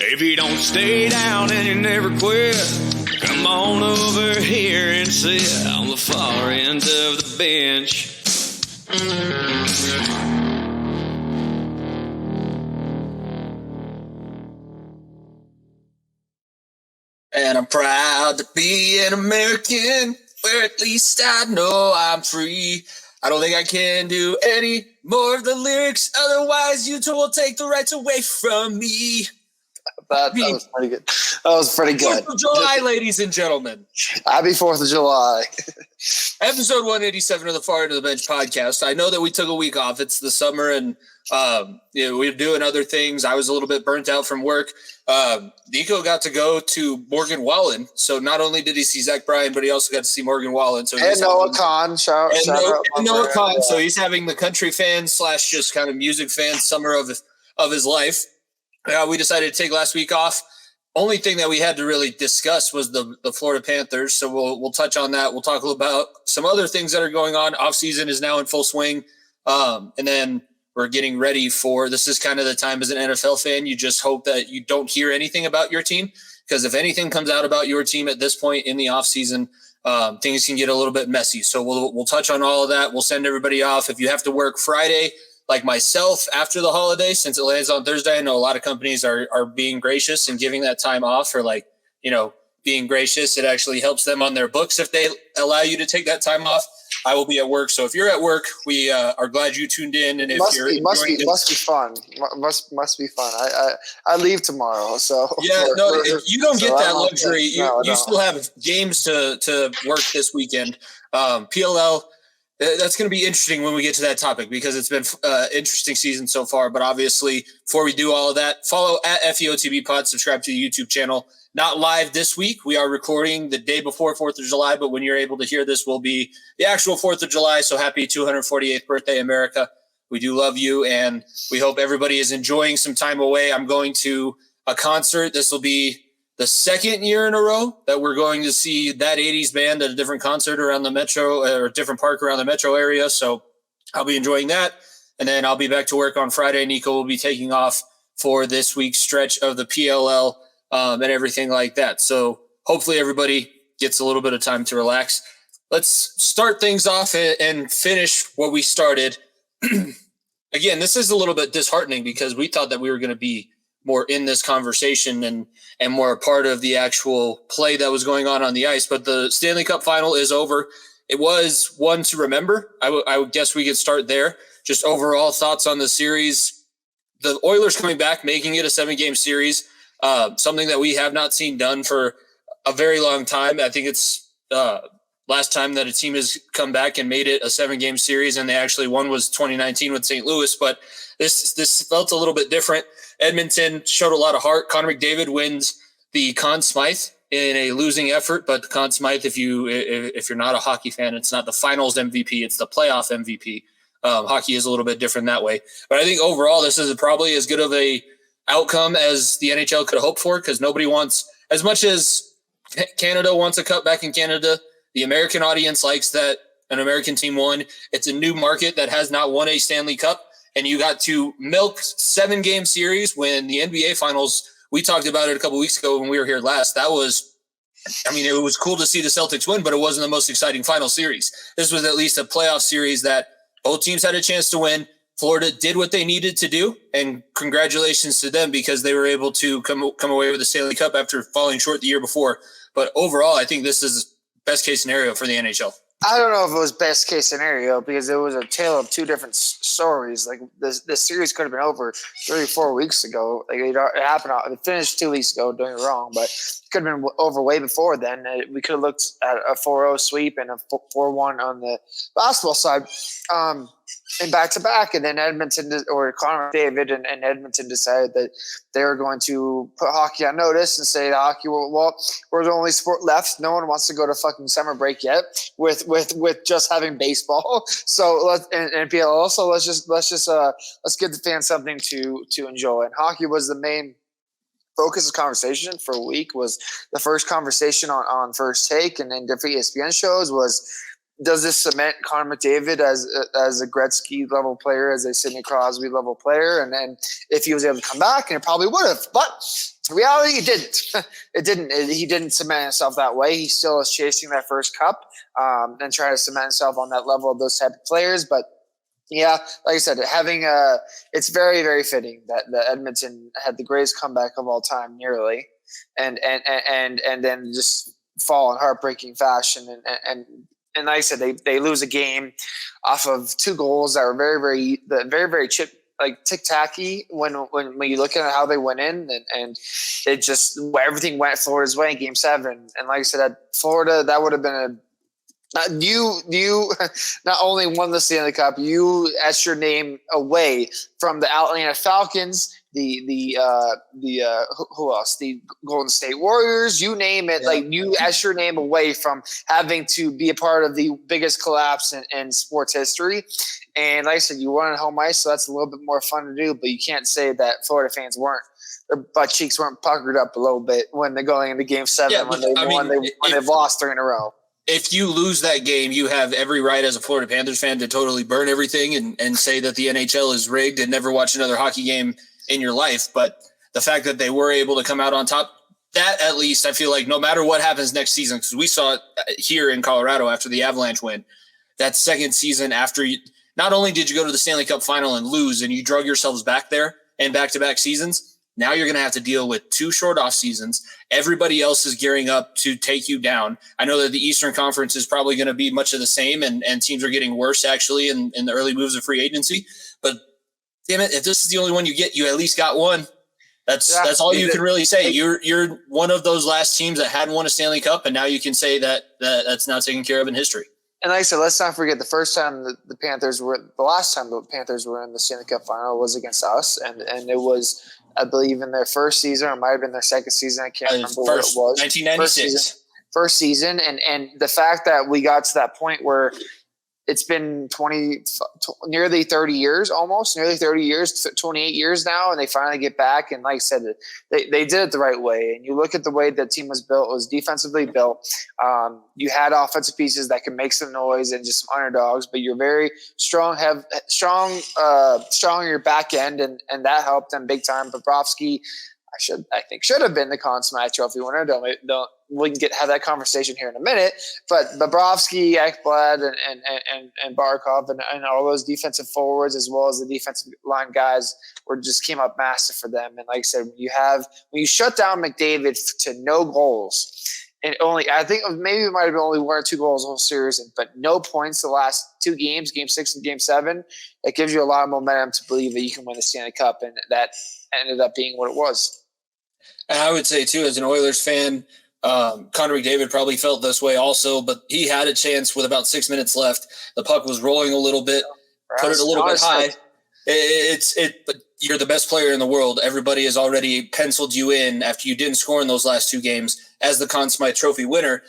If you don't stay down and you never quit, come on over here and sit on the far end of the bench. And I'm proud to be an American, where at least I know I'm free. I don't think I can do any more of the lyrics, otherwise you two will take the rights away from me. That was pretty good. That was pretty good. 4th of July, ladies and gentlemen. Happy 4th of July. Episode 187 of the Far End of the Bench podcast. I know that we took a week off. It's the summer, and we're doing other things. I was a little bit burnt out from work. Nico got to go to Morgan Wallen. So not only did he see Zach Bryan, but he also got to see Morgan Wallen. So and Noah Khan. Shout out Noah Khan. So he's having the country fan / just kind of music fan summer of his life. We decided to take last week off. Only thing that we had to really discuss was the Florida Panthers. So we'll touch on that. We'll talk a little about some other things that are going on. Offseason is now in full swing. And then we're getting ready for, this is kind of the time as an NFL fan, you just hope that you don't hear anything about your team. Because if anything comes out about your team at this point in the offseason, things can get a little bit messy. So we'll touch on all of that. We'll send everybody off. If you have to work Friday, like myself, after the holiday, since it lands on Thursday, I know a lot of companies are being gracious and giving that time off, or being gracious. It actually helps them on their books if they allow you to take that time off. I will be at work. So if you're at work, we are glad you tuned in. And if must you're be fun. Must be fun. I leave tomorrow, so yeah. You don't get that luxury. You still have games to work this weekend. PLL. That's going to be interesting when we get to that topic, because it's been an interesting season so far. But obviously, before we do all of that, follow at FEOTB Pod, subscribe to the YouTube channel. Not live this week. We are recording the day before 4th of July, but when you're able to hear this will be the actual 4th of July. So happy 248th birthday, America. We do love you, and we hope everybody is enjoying some time away. I'm going to a concert. This will be the second year in a row that we're going to see that 80s band at a different concert around the metro, or a different park around the metro area. So I'll be enjoying that. And then I'll be back to work on Friday. Nico will be taking off for this week's stretch of the PLL and everything like that. So hopefully everybody gets a little bit of time to relax. Let's start things off and finish what we started. Again, this is a little bit disheartening, because we thought that we were going to be more in this conversation and more a part of the actual play that was going on the ice. But the Stanley Cup final is over. It was one to remember. I would guess we could start there. Just overall thoughts on the series. The Oilers coming back, making it a 7-game series, something that we have not seen done for a very long time. I think it's last time that a team has come back and made it a 7-game series, and they actually won, was 2019 with St. Louis. But this felt a little bit different. Edmonton showed a lot of heart. Connor McDavid wins the Conn Smythe in a losing effort, but the Conn Smythe, if you're not a hockey fan, it's not the finals MVP, it's the playoff MVP. Hockey is a little bit different that way. But I think overall this is probably as good of a outcome as the NHL could hope for, because nobody wants, as much as Canada wants a cup back in Canada, the American audience likes that an American team won. It's a new market that has not won a Stanley Cup. And you got to milk 7-game series when the NBA finals, we talked about it a couple weeks ago when we were here last. That was, it was cool to see the Celtics win, but it wasn't the most exciting final series. This was at least a playoff series that both teams had a chance to win. Florida did what they needed to do, and congratulations to them, because they were able to come away with the Stanley Cup after falling short the year before. But overall, I think this is best case scenario for the NHL. I don't know if it was best case scenario, because it was a tale of two different stories. Like the series could have been over 3 or 4 weeks ago. Like it happened. It finished 2 weeks ago. Don't get me wrong, but it could have been over way before then. We could have looked at a 4-0 sweep and a 4-1 on the basketball side. And back-to-back, and then Edmonton or Connor McDavid and Edmonton decided that they were going to put hockey on notice and say to hockey, well, we're the only sport left. No one wants to go to fucking summer break yet with just having baseball. So and PLL. So let's give the fans something to enjoy. And hockey was the main focus of conversation for a week. Was the first conversation on First Take and then different ESPN shows was does this cement Connor McDavid as a Gretzky level player, as a Sidney Crosby level player? And then if he was able to come back, and it probably would have. But in reality, it didn't. It didn't. He didn't cement himself that way. He still is chasing that first cup and trying to cement himself on that level of those type of players. But yeah, like I said, it's very, very fitting that Edmonton had the greatest comeback of all time, nearly, and then just fall in heartbreaking fashion. And like I said, they lose a game off of 2 goals that were very, very tic-tacky when you look at how they went in, and it just everything went Florida's way in Game 7. And like I said, at Florida, that would have been you not only won the Stanley Cup, you etched your name away from the Atlanta Falcons, who else? The Golden State Warriors, you name it. Yeah. Like, you etched your name away from having to be a part of the biggest collapse in sports history. And like I said, you won on home ice, so that's a little bit more fun to do. But you can't say that Florida fans their butt cheeks weren't puckered up a little bit when they're going into Game 7 when they've lost 3 in a row. If you lose that game, you have every right as a Florida Panthers fan to totally burn everything and say that the NHL is rigged and never watch another hockey game in your life. But the fact that they were able to come out on top, that at least I feel like no matter what happens next season, because we saw it here in Colorado after the Avalanche win, that second season after not only did you go to the Stanley Cup final and lose and you drug yourselves back there and back-to-back seasons, now you're going to have to deal with 2 short off seasons. Everybody else is gearing up to take you down. I know that the Eastern Conference is probably going to be much of the same, and teams are getting worse actually in the early moves of free agency. But damn it, if this is the only one you get, you at least got one. That's all you can really say. You're one of those last teams that hadn't won a Stanley Cup, and now you can say that's now taken care of in history. And like I said, let's not forget the last time the Panthers were in the Stanley Cup final was against us, and it was, I believe, in their first season, or it might have been their second season. I can't remember what it was. 1996. First season, and the fact that we got to that point where it's been nearly 30 years, 28 years now, and they finally get back. And like I said, they did it the right way. And you look at the way the team was built, it was defensively built. You had offensive pieces that can make some noise and just some underdogs, but you're very strong in your back end, and that helped them big time. Bobrovsky, I think should have been the Conn Smythe Trophy winner. We can have that conversation here in a minute. But Bobrovsky, Ekblad, and Barkov, and all those defensive forwards, as well as the defensive line guys, came up massive for them. And like I said, when you shut down McDavid to no goals, and I think maybe it might have been only 1 or 2 goals the whole series, but no points the last 2 games, Game 6 and Game 7, it gives you a lot of momentum to believe that you can win the Stanley Cup, and that ended up being what it was. And I would say, too, as an Oilers fan, Connor McDavid probably felt this way also, but he had a chance with about 6 minutes left. The puck was rolling a little bit, put it a little bit high. But you're the best player in the world. Everybody has already penciled you in after you didn't score in those last 2 games as the Conn Smythe Trophy winner.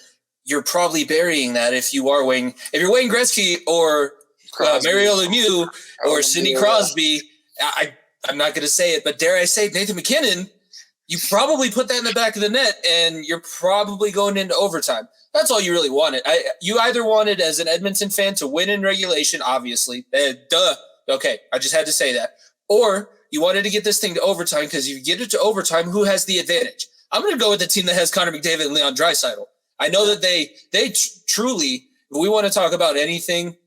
You're probably burying that if you're Wayne Gretzky or Mario Lemieux or Sidney Crosby. I'm not going to say it, but dare I say Nathan McKinnon. You probably put that in the back of the net, and you're probably going into overtime. That's all you really wanted. You either wanted, as an Edmonton fan, to win in regulation, obviously. Duh. Okay, I just had to say that. Or you wanted to get this thing to overtime, because if you get it to overtime, who has the advantage? I'm going to go with the team that has Connor McDavid and Leon Draisaitl. I know that they truly, if we want to talk about anything,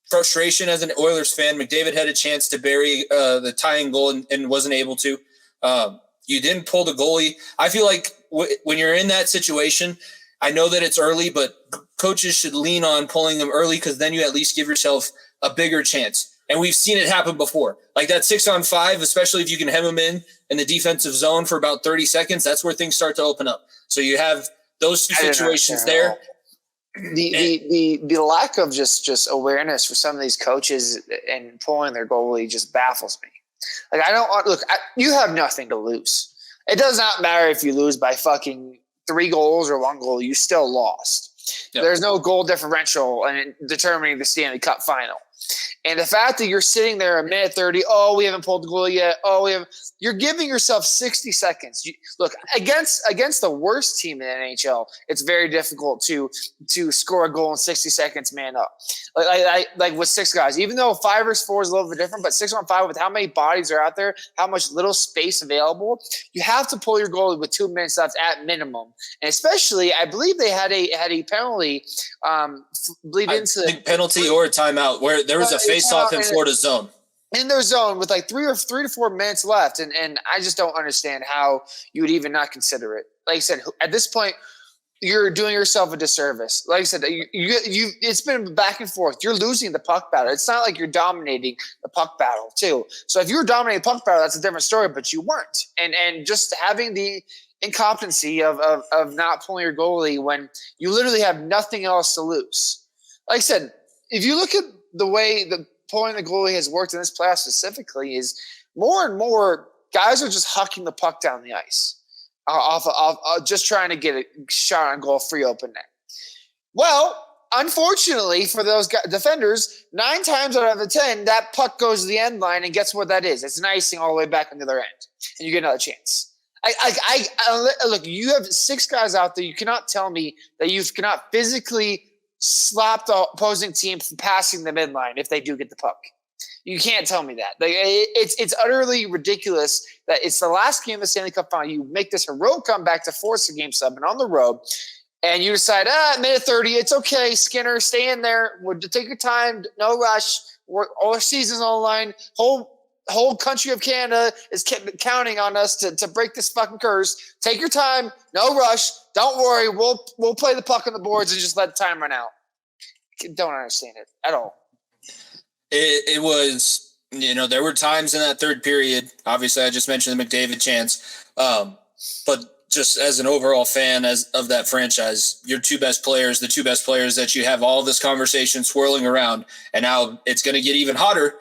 frustration as an Oilers fan, McDavid had a chance to bury the tying goal and wasn't able to. You didn't pull the goalie. I feel like when you're in that situation, I know that it's early, but coaches should lean on pulling them early, because then you at least give yourself a bigger chance. And we've seen it happen before. Like that 6-on-5, especially if you can hem them in the defensive zone for about 30 seconds, that's where things start to open up. So you have those 2 situations there. The lack of just awareness for some of these coaches and pulling their goalie just baffles me. Like, you have nothing to lose. It does not matter if you lose by fucking 3 goals or 1 goal. You still lost. Yep. There's no goal differential in determining the Stanley Cup final. And the fact that you're sitting there a minute 30, we haven't pulled the goal yet. You're giving yourself 60 seconds. Look, against the worst team in the NHL, it's very difficult to score a goal in 60 seconds, man up. Like with six guys, even though 5 versus 4 is a little bit different, but 6-on-5 with how many bodies are out there, how much little space available, you have to pull your goal with 2 minutes left at minimum. And especially, I believe they had a penalty penalty or a timeout where there was a face-off in Florida's zone. In their zone with like 3 to 4 minutes left. And I just don't understand how you would even not consider it. Like I said, at this point, you're doing yourself a disservice. Like I said, it's been back and forth. You're losing the puck battle. It's not like you're dominating the puck battle too. So if you were dominating the puck battle, that's a different story, but you weren't. And just having the incompetency of not pulling your goalie when you literally have nothing else to lose. Like I said, if you look at the way the pulling the goalie has worked in this playoff specifically, is more and more guys are just hucking the puck down the ice. Off just trying to get a shot on goal, free open net. Well, unfortunately for those defenders, 9 times out of the 10, that puck goes to the end line, and guess what that is? It's an icing all the way back on the other end, and you get another chance. Look, you have 6 guys out there. You cannot tell me that you cannot physically slap the opposing team from passing the midline if they do get the puck. You can't tell me that. Like, it's utterly ridiculous that it's the last game of the Stanley Cup Final. You make this heroic comeback to force a game 7 on the road, and you decide, minute 30, it's okay, Skinner, stay in there. Take your time, no rush. Our season's on the line. Whole country of Canada is counting on us to break this fucking curse. Take your time, no rush. Don't worry, we'll play the puck on the boards and just let the time run out. Don't understand it at all. It was, there were times in that third period. Obviously, I just mentioned the McDavid chance. But just as an overall fan of that franchise, your 2 best players, the 2 best players that you have all this conversation swirling around, and now it's going to get even hotter.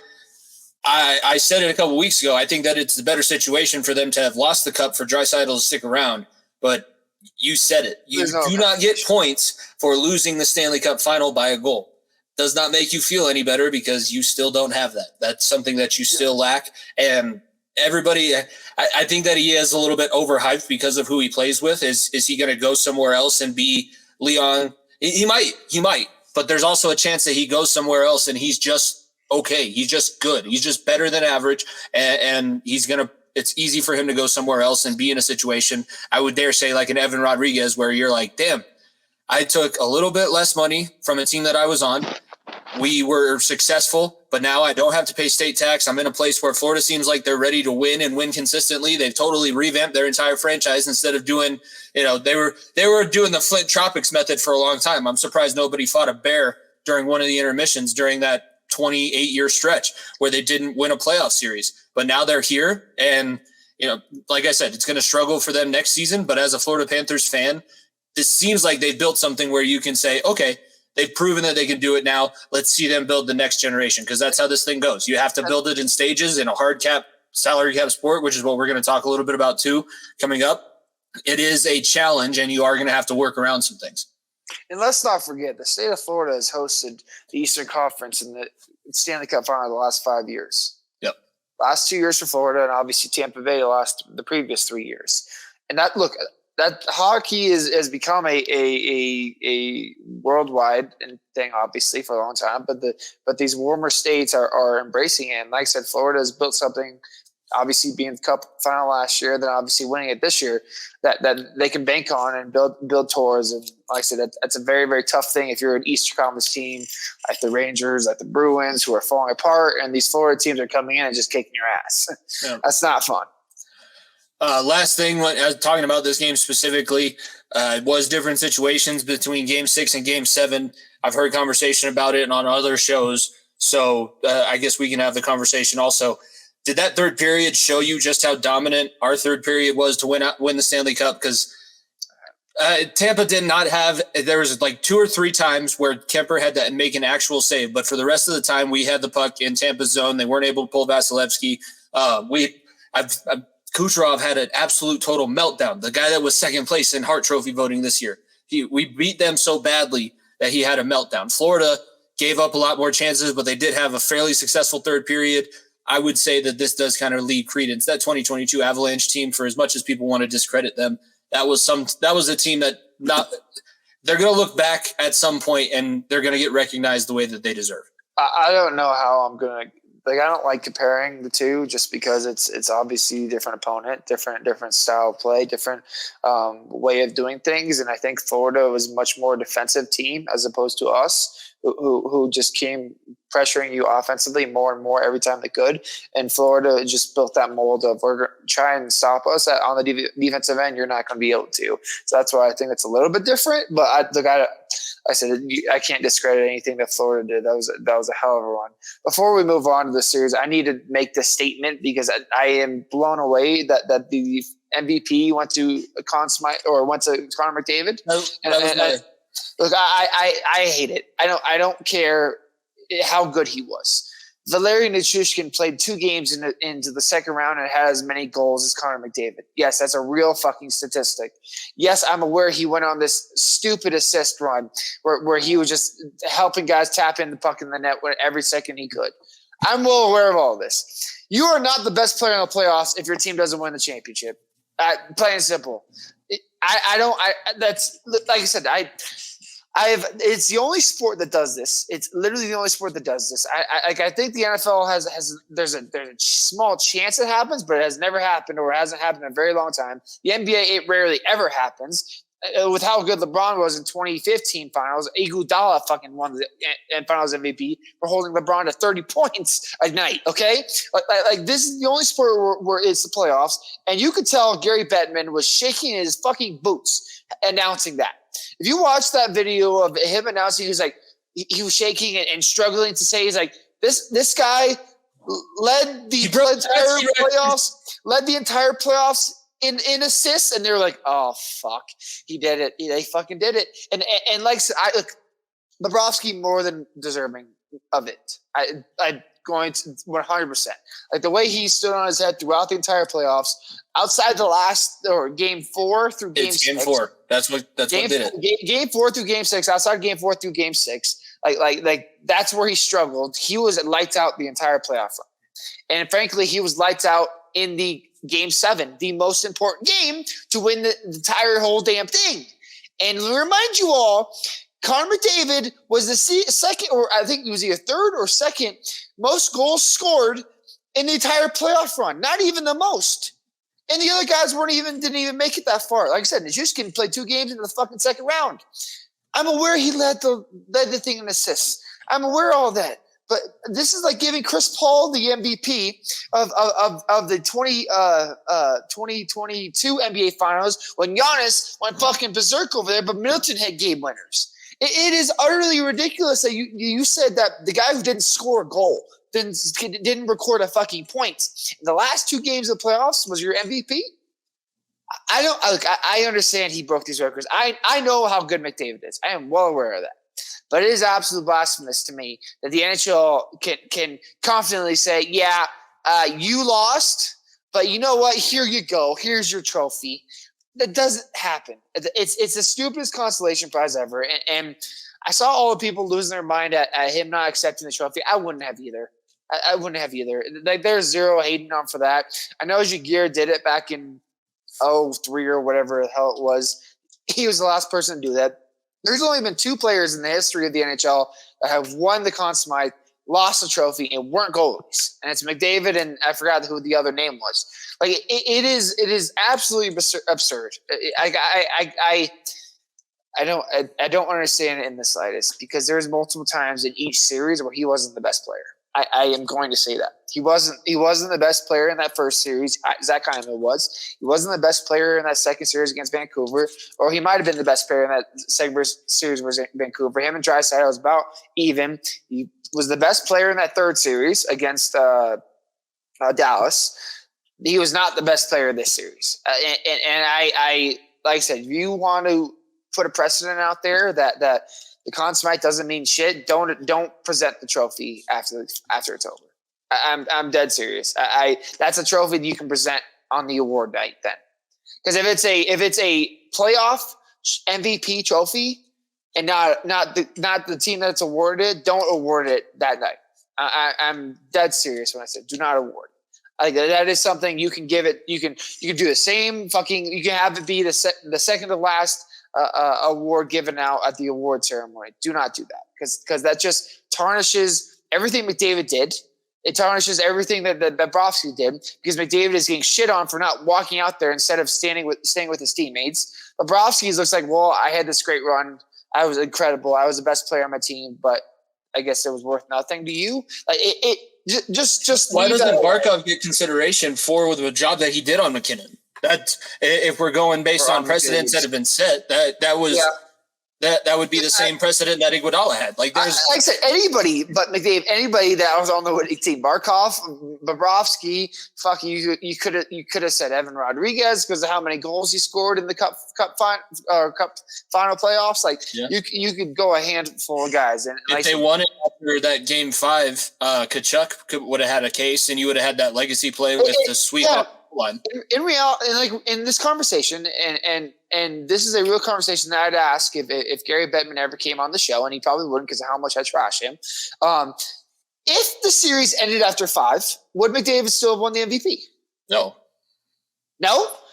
I said it a couple weeks ago. I think that it's the better situation for them to have lost the cup for Draisaitl to stick around. But you said it. You do not get points for losing the Stanley Cup Final by a goal. Does not make you feel any better because you still don't have that. That's something that you still lack. And everybody, I think that he is a little bit overhyped because of who he plays with. Is he going to go somewhere else and be Leon? He might, but there's also a chance that he goes somewhere else and he's just okay. He's just good. He's just better than average. And it's easy for him to go somewhere else and be in a situation, I would dare say, like an Evan Rodriguez, where you're like, damn, I took a little bit less money from a team that I was on. We were successful, but now I don't have to pay state tax. I'm in a place where Florida seems like they're ready to win and win consistently. They've totally revamped their entire franchise instead of doing, they were doing the Flint Tropics method for a long time. I'm surprised nobody fought a bear during one of the intermissions during that 28-year stretch where they didn't win a playoff series. But now they're here, and like I said, it's going to struggle for them next season. But as a Florida Panthers fan, this seems like they've built something where you can say, okay, they've proven that they can do it now. Let's see them build the next generation, because that's how this thing goes. You have to build it in stages in a hard cap, salary cap sport, which is what we're going to talk a little bit about too coming up. It is a challenge, and you are going to have to work around some things. And let's not forget, the state of Florida has hosted the Eastern Conference in the Stanley Cup Final the last 5 years. Yep. Last 2 years for Florida, and obviously Tampa Bay the previous 3 years. And that hockey has become a worldwide thing, obviously, for a long time. But these warmer states are embracing it. And like I said, Florida has built something, obviously being the Cup Final last year, then obviously winning it this year, that they can bank on and build towards. And like I said, that's a very, very tough thing if you're an Eastern Conference team like the Rangers, like the Bruins, who are falling apart, and these Florida teams are coming in and just kicking your ass. Yeah. That's not fun. Last thing, talking about this game specifically, was different situations between Game 6 and Game 7. I've heard conversation about it on other shows, so I guess we can have the conversation also. Did that third period show you just how dominant our third period was to win the Stanley Cup? Because Tampa did not have – there was like 2 or 3 times where Kemper had to make an actual save, but for the rest of the time we had the puck in Tampa's zone. They weren't able to pull Vasilevsky. Kucherov had an absolute total meltdown. The guy that was second place in Hart Trophy voting this year. We beat them so badly that he had a meltdown. Florida gave up a lot more chances, but they did have a fairly successful third period. I would say that this does kind of lead credence. That 2022 Avalanche team, for as much as people want to discredit them, that was a team that they're going to look back at some point and they're going to get recognized the way that they deserve. I don't know how I'm going to. I don't like comparing the two just because it's obviously a different opponent, different style of play, different way of doing things. And I think Florida was a much more defensive team as opposed to us, who just came pressuring you offensively more and more every time they could. And Florida just built that mold of, we're going to try and stop us on the defensive end. You're not going to be able to. So that's why I think it's a little bit different. But I said I can't discredit anything that Florida did. That was a hell of a run. Before we move on to the series, I need to make this statement because I am blown away that the MVP went to Conn Smythe or went to Connor McDavid. Look, I hate it. I don't care how good he was. Valeri Nichushkin played 2 games into the second round and had as many goals as Connor McDavid. Yes, that's a real fucking statistic. Yes, I'm aware he went on this stupid assist run where he was just helping guys tap in the puck in the net every second he could. I'm well aware of all this. You are not the best player in the playoffs if your team doesn't win the championship. Plain and simple. That's like I said, it's the only sport that does this. It's literally the only sport that does this. I think the NFL there's a small chance it happens, but it has never happened or hasn't happened in a very long time. The NBA, it rarely ever happens. With how good LeBron was in 2015 finals, Iguodala fucking won the finals MVP for holding LeBron to 30 points a night. Okay, like this is the only sport where it's the playoffs, and you could tell Gary Bettman was shaking his fucking boots announcing that. If you watch that video of him announcing, he was shaking and struggling to say, he's like, this guy led the entire playoffs in assists, and they're like, oh fuck, he did it. They fucking did it. And like Bobrovsky more than deserving of it. I going to 100%. Like the way he stood on his head throughout the entire playoffs, outside the last or game 4 through game 6. Game 4. That's what did it. Game 4 through game 6. Outside game 4 through game 6. Like that's where he struggled. He was lights out the entire playoff run, and frankly, he was lights out in the game 7, the most important game to win the entire whole damn thing. And to remind you all, Connor McDavid was the second, or I think it was either third or second most goals scored in the entire playoff run. Not even the most. And the other guys didn't even make it that far. Like I said, Nichushkin played 2 games in the fucking second round. I'm aware he led the thing in assists. I'm aware of all that. But this is like giving Chris Paul the MVP of the 2022 NBA Finals when Giannis went fucking berserk over there, but Middleton had game winners. It is utterly ridiculous that you said that the guy who didn't score a goal didn't record a fucking point in the last 2 games of the playoffs was your MVP. I understand he broke these records. I know how good McDavid is. I am well aware of that. But it is absolutely blasphemous to me that the NHL can confidently say, yeah, you lost, but you know what? Here you go. Here's your trophy. That doesn't happen. It's the stupidest consolation prize ever. And I saw all the people losing their mind at him not accepting the trophy. I wouldn't have either. I wouldn't have either. Like, there's zero hating on for that. I know Jaguar did it back in 2003 or whatever the hell it was. He was the last person to do that. There's only been 2 players in the history of the NHL that have won the Conn Smythe, lost the trophy, and weren't goalies. And it's McDavid, and I forgot who the other name was. Like it is absolutely absurd. I don't understand it in the slightest because there's multiple times in each series where he wasn't the best player. I am going to say that he wasn't the best player in that first series. Zach Hyman was. He wasn't the best player in that second series against Vancouver, or he might have been the best player in that second series was Vancouver. Him and Draisaitl was about even. He was the best player in that third series against Dallas. He was not the best player in this series. And I like I said, if you want to put a precedent out there that the Conn Smythe doesn't mean shit, don't present the trophy after it's over. I'm dead serious. That's a trophy that you can present on the award night then. Because if it's a playoff MVP trophy, and not the team that's awarded, don't award it that night. I'm dead serious when I say do not award it. Like that is something you can give it. You can do the same fucking. You can have it be the second to last award given out at the award ceremony. Do not do that because that just tarnishes everything McDavid did. It tarnishes everything that Bobrovsky did because McDavid is getting shit on for not walking out there instead of staying with his teammates. Bobrovsky looks like, well, I had this great run. I was incredible. I was the best player on my team, but I guess it was worth nothing to you. Like just why doesn't Barkov get consideration for the job that he did on McKinnon? That if we're going based on precedents that have been set, that was. Yeah. That would be the same precedent that Iguodala had. Like I said, anybody but McDavid, anybody that was on the winning team, Barkov, Bobrovsky, fuck you could have said Evan Rodriguez because of how many goals he scored in the cup final playoffs. Like you could go a handful of guys. And if they won it after that game 5, Kachuk would have had a case, and you would have had that legacy play with the sweep up one. In reality, like in this conversation, and this is a real conversation that I'd ask if Gary Bettman ever came on the show, and he probably wouldn't because of how much I trash him. If the series ended after 5, would McDavid still have won the MVP? No.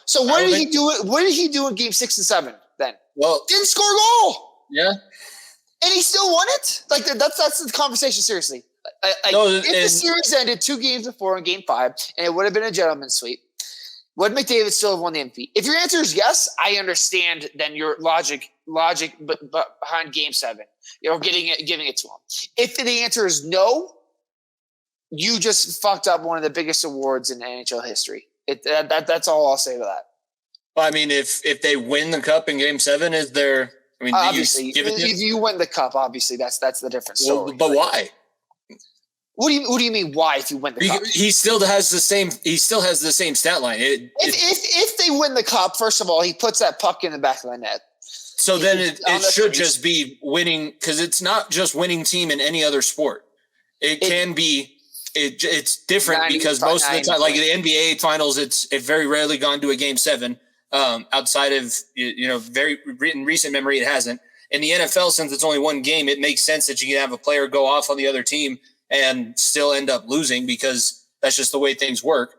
So what did he do? What did he do in Game 6 and 7 then? Well, didn't score a goal. Yeah, and he still won it. Like that's the conversation. Seriously, if the series ended 2 games before in Game 5, and it would have been a gentleman's sweep, would McDavid still have won the MVP? If your answer is yes, I understand then your logic but behind Game 7. Giving it to him. If the answer is no, you just fucked up one of the biggest awards in NHL history. That's all I'll say to that. Well, I mean, if they win the cup in Game 7, is there? I mean, obviously, if you win the cup, obviously that's the different story. But why? What do you mean? Why if you win the cup? He still has the same. He still has the same stat line. If they win the cup, first of all, he puts that puck in the back of the net. So then it should just be winning, because it's not just winning team in any other sport. It can be. It's different because most of the time, like the NBA finals, it's very rarely gone to a Game 7. Outside of very in recent memory, it hasn't. In the NFL, since it's only one game, it makes sense that you can have a player go off on the other team and still end up losing because that's just the way things work.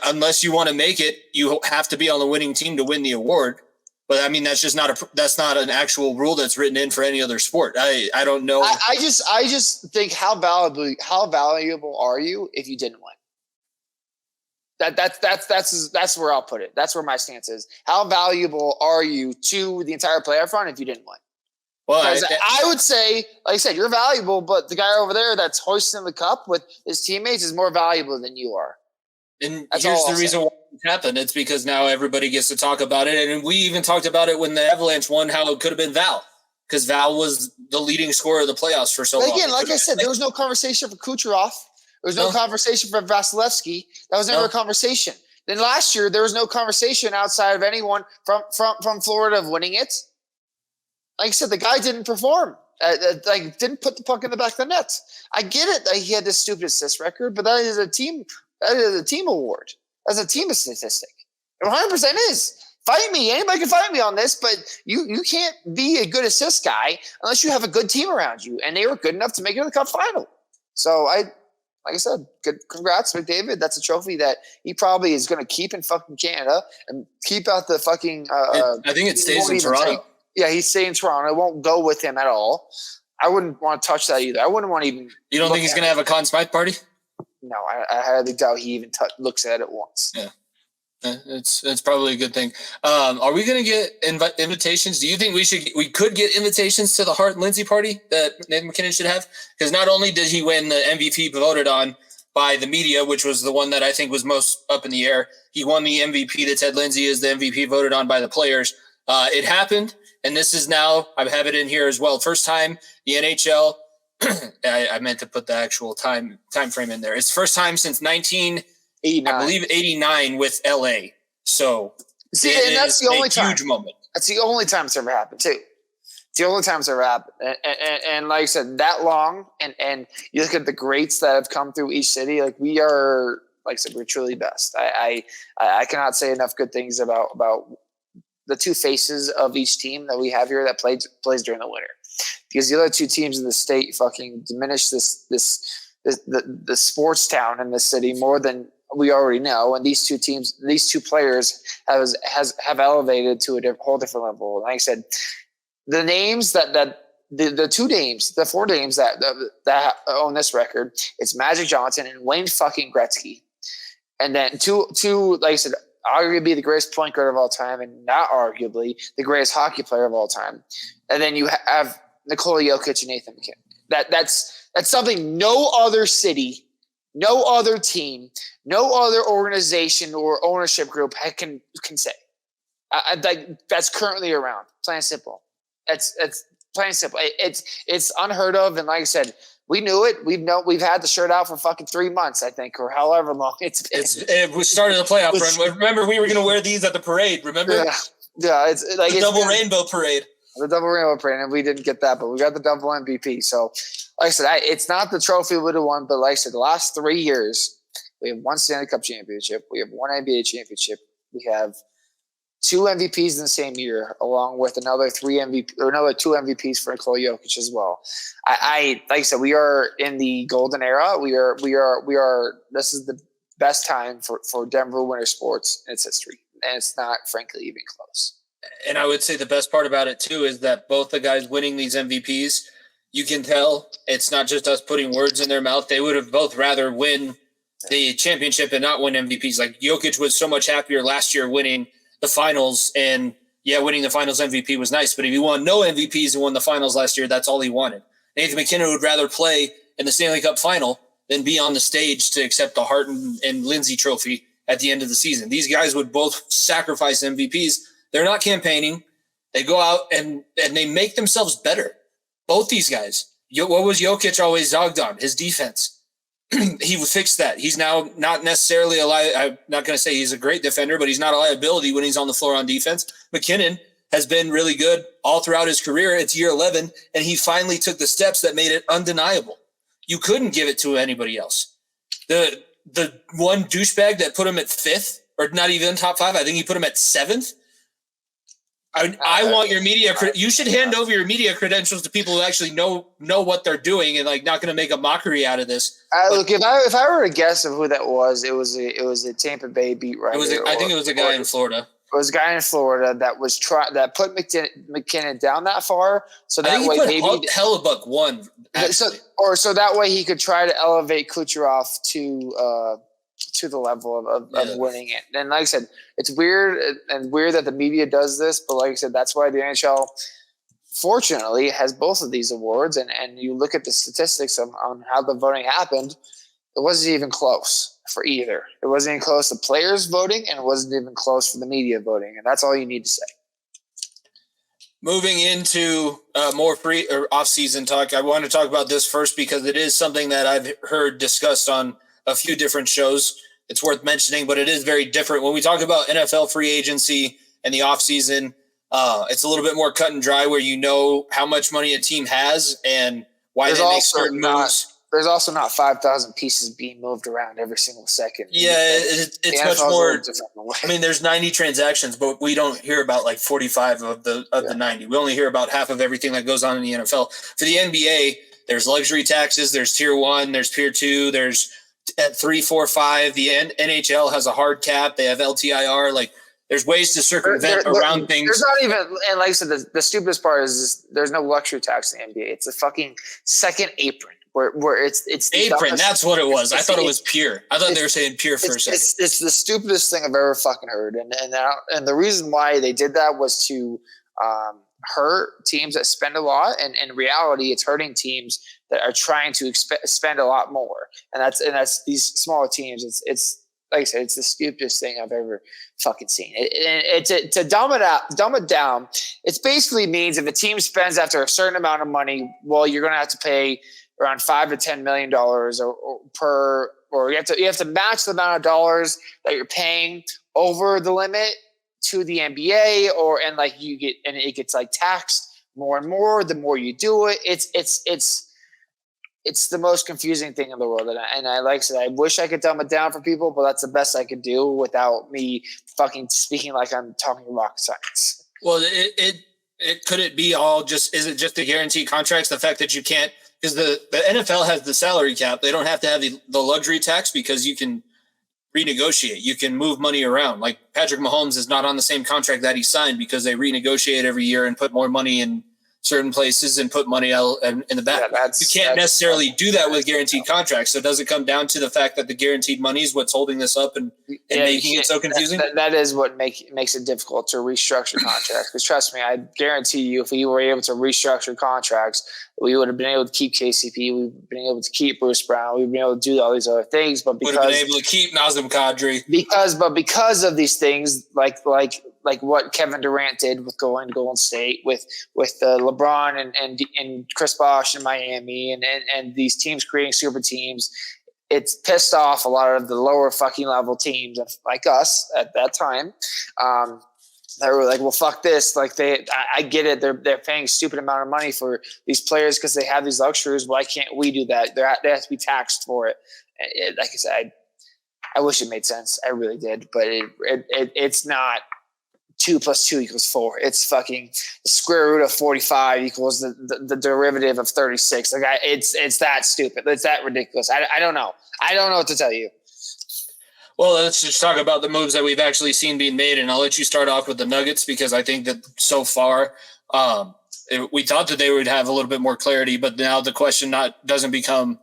Unless you want to make it, you have to be on the winning team to win the award. But I mean, that's not an actual rule that's written in for any other sport. I don't know. I just think how valuable are you if you didn't win? That's where I'll put it. That's where my stance is. How valuable are you to the entire playoff run if you didn't win? Well, I would say, like I said, you're valuable, but the guy over there that's hoisting the cup with his teammates is more valuable than you are. And here's the reason why it happened. It's because now everybody gets to talk about it. And we even talked about it when the Avalanche won, how it could have been Val, because Val was the leading scorer of the playoffs for so long. Again, like I said, there was no conversation for Kucherov. There was no conversation for Vasilevsky. That was never a conversation. Then last year, there was no conversation outside of anyone from Florida of winning it. Like I said, the guy didn't perform. Didn't put the puck in the back of the net. I get it that he had this stupid assist record, but that is a team award. That's a team statistic. It 100% is. Fight me. Anybody can fight me on this, but you can't be a good assist guy unless you have a good team around you, and they were good enough to make it to the cup final. So like I said, good. Congrats, McDavid. That's a trophy that he probably is going to keep in fucking Canada and keep out the fucking. I think it stays in Toronto. Yeah, he's staying in Toronto. It won't go with him at all. I wouldn't want to touch that either. I wouldn't want to even. You don't think he's going to have a Conn Smythe party? No, I highly doubt he even looks at it once. Yeah, it's probably a good thing. Are we going to get invitations? Do you think we could get invitations to the Hart and Lindsay party that Nathan McKinnon should have? Because not only did he win the MVP voted on by the media, which was the one that I think was most up in the air, he won the MVP that Ted Lindsay is the MVP voted on by the players. It happened, and this is now, I have it in here as well. First time the NHL, I meant to put the actual time frame in there. It's first time since 1989 with LA. So and that's the only time. Huge moment. That's the only time it's ever happened too. It's the only time it's ever happened. And like I said, that long, and you look at the greats that have come through each city, like we are, like I said, we're truly best. I cannot say enough good things about the two faces of each team that we have here that plays during the winter, because the other two teams in the state fucking diminish the sports town in the city more than we already know, and these two players have elevated to a whole different level. Like I said, the names the four names that own this record, it's Magic Johnson and Wayne fucking Gretzky, and then two like I said, arguably the greatest point guard of all time, and not arguably the greatest hockey player of all time, and then you have Nikola Jokic and Nathan McKinnon. That's something no other city, no other team, no other organization or ownership group can say. That's currently around. Plain and simple. It's plain and simple. It's unheard of, and like I said, we knew it. We've had the shirt out for fucking 3 months, I think, or however long it's been. We started the playoff run. Remember, we were going to wear these at the parade. Remember? Yeah. It's like the double rainbow parade. The double rainbow parade, and we didn't get that, but we got the double MVP. So, like I said, it's not the trophy we would have won, but like I said, the last 3 years, we have one Stanley Cup championship, we have one NBA championship, we have 2 MVPs in the same year, along with another two MVPs for Nikola Jokic as well. I like I said, we are in the golden era. We are. This is the best time for Denver winter sports in its history, and it's not, frankly, even close. And I would say the best part about it too is that both the guys winning these MVPs, you can tell it's not just us putting words in their mouth. They would have both rather win the championship and not win MVPs. Like Jokic was so much happier last year winning the finals, and winning the finals MVP was nice. But if he won no MVPs and won the finals last year, that's all he wanted. Nathan McKinnon would rather play in the Stanley Cup final than be on the stage to accept the Hart and Lindsay trophy at the end of the season. These guys would both sacrifice MVPs. They're not campaigning. They go out and they make themselves better. Both these guys. What was Jokic always dogged on? His defense. He fixed that. He's now not necessarily I'm not going to say he's a great defender, but he's not a liability when he's on the floor on defense. McKinnon has been really good all throughout his career. It's year 11, and he finally took the steps that made it undeniable. You couldn't give it to anybody else. The one douchebag that put him at 5th, or not even top 5, I think he put him at 7th. I want your media. You should hand over your media credentials to people who actually know what they're doing and like not going to make a mockery out of this. Look, if I were to guess of who that was, it was a Tampa Bay beat writer. I think it was a guy in Florida. It was a guy in Florida that was that put McKinnon down that far, so that way maybe Hellebuck won. So that way he could try to elevate Kucherov to the level of winning it. And like I said, it's weird that the media does this, but like I said, that's why the NHL fortunately has both of these awards. And you look at the statistics on how the voting happened, it wasn't even close for either. It wasn't even close to players voting, and it wasn't even close for the media voting. And that's all you need to say. Moving into more free or off-season talk, I want to talk about this first because it is something that I've heard discussed on a few different shows. It's worth mentioning, but it is very different. When we talk about NFL free agency and the offseason, it's a little bit more cut and dry where you know how much money a team has and why they make certain moves. There's also not 5,000 pieces being moved around every single second. Yeah, it's much more. I mean, there's 90 transactions, but we don't hear about like 45 of the 90. We only hear about half of everything that goes on in the NFL. For the NBA, there's luxury taxes, there's tier 1, there's tier 2, there's at 3, 4, 5. The NHL has a hard cap. They have LTIR. Like, there's ways to circumvent around things. There's not even, and like I said, the stupidest part is there's no luxury tax in the NBA. It's a fucking second apron. Where it's apron, that's what it was. I thought it was pure. I thought they were saying pure for a second. It's the stupidest thing I've ever fucking heard. And the reason why they did that was to hurt teams that spend a lot. And in reality, it's hurting teams that are trying to spend a lot more. And that's these smaller teams. It's like I said, it's the stupidest thing I've ever fucking seen. To dumb it down, it basically means if a team spends after a certain amount of money, well, you're going to have to pay around $5 to $10 million or you have to match the amount of dollars that you're paying over the limit to the NBA, and it gets like taxed more and more the more you do it. it's the most confusing thing in the world. And I like I said, I wish I could dumb it down for people, but that's the best I could do without me fucking speaking like I'm talking rocket science. Well, could it be all just, is it just the guaranteed contracts? The fact that you can't, because the NFL has the salary cap. They don't have to have the luxury tax because you can renegotiate. You can move money around. Like Patrick Mahomes is not on the same contract that he signed because they renegotiate every year and put more money in certain places and put money out in the back. Yeah, you can't necessarily do that with guaranteed contracts. So does it come down to the fact that the guaranteed money is what's holding this up and making it so confusing? That is what makes it difficult to restructure contracts. Because trust me, I guarantee you, if we were able to restructure contracts, we would have been able to keep KCP. We've been able to keep Bruce Brown. We've been able to do all these other things. But because would have been able to keep Nazem Kadri. Because of these things, like what Kevin Durant did with going to Golden State, with LeBron and Chris Bosh in Miami, and these teams creating super teams, it's pissed off a lot of the lower fucking level teams like us at that time. They were like, well, fuck this. Like I get it. They're paying a stupid amount of money for these players because they have these luxuries. Why can't we do that? They have to be taxed for it. Like I said, I wish it made sense. I really did, but it's not. 2 + 2 = 4. It's fucking the square root of 45 equals the derivative of 36. Like it's that stupid. It's that ridiculous. I don't know. I don't know what to tell you. Well, let's just talk about the moves that we've actually seen being made, and I'll let you start off with the Nuggets because I think that so far we thought that they would have a little bit more clarity, but now the question doesn't become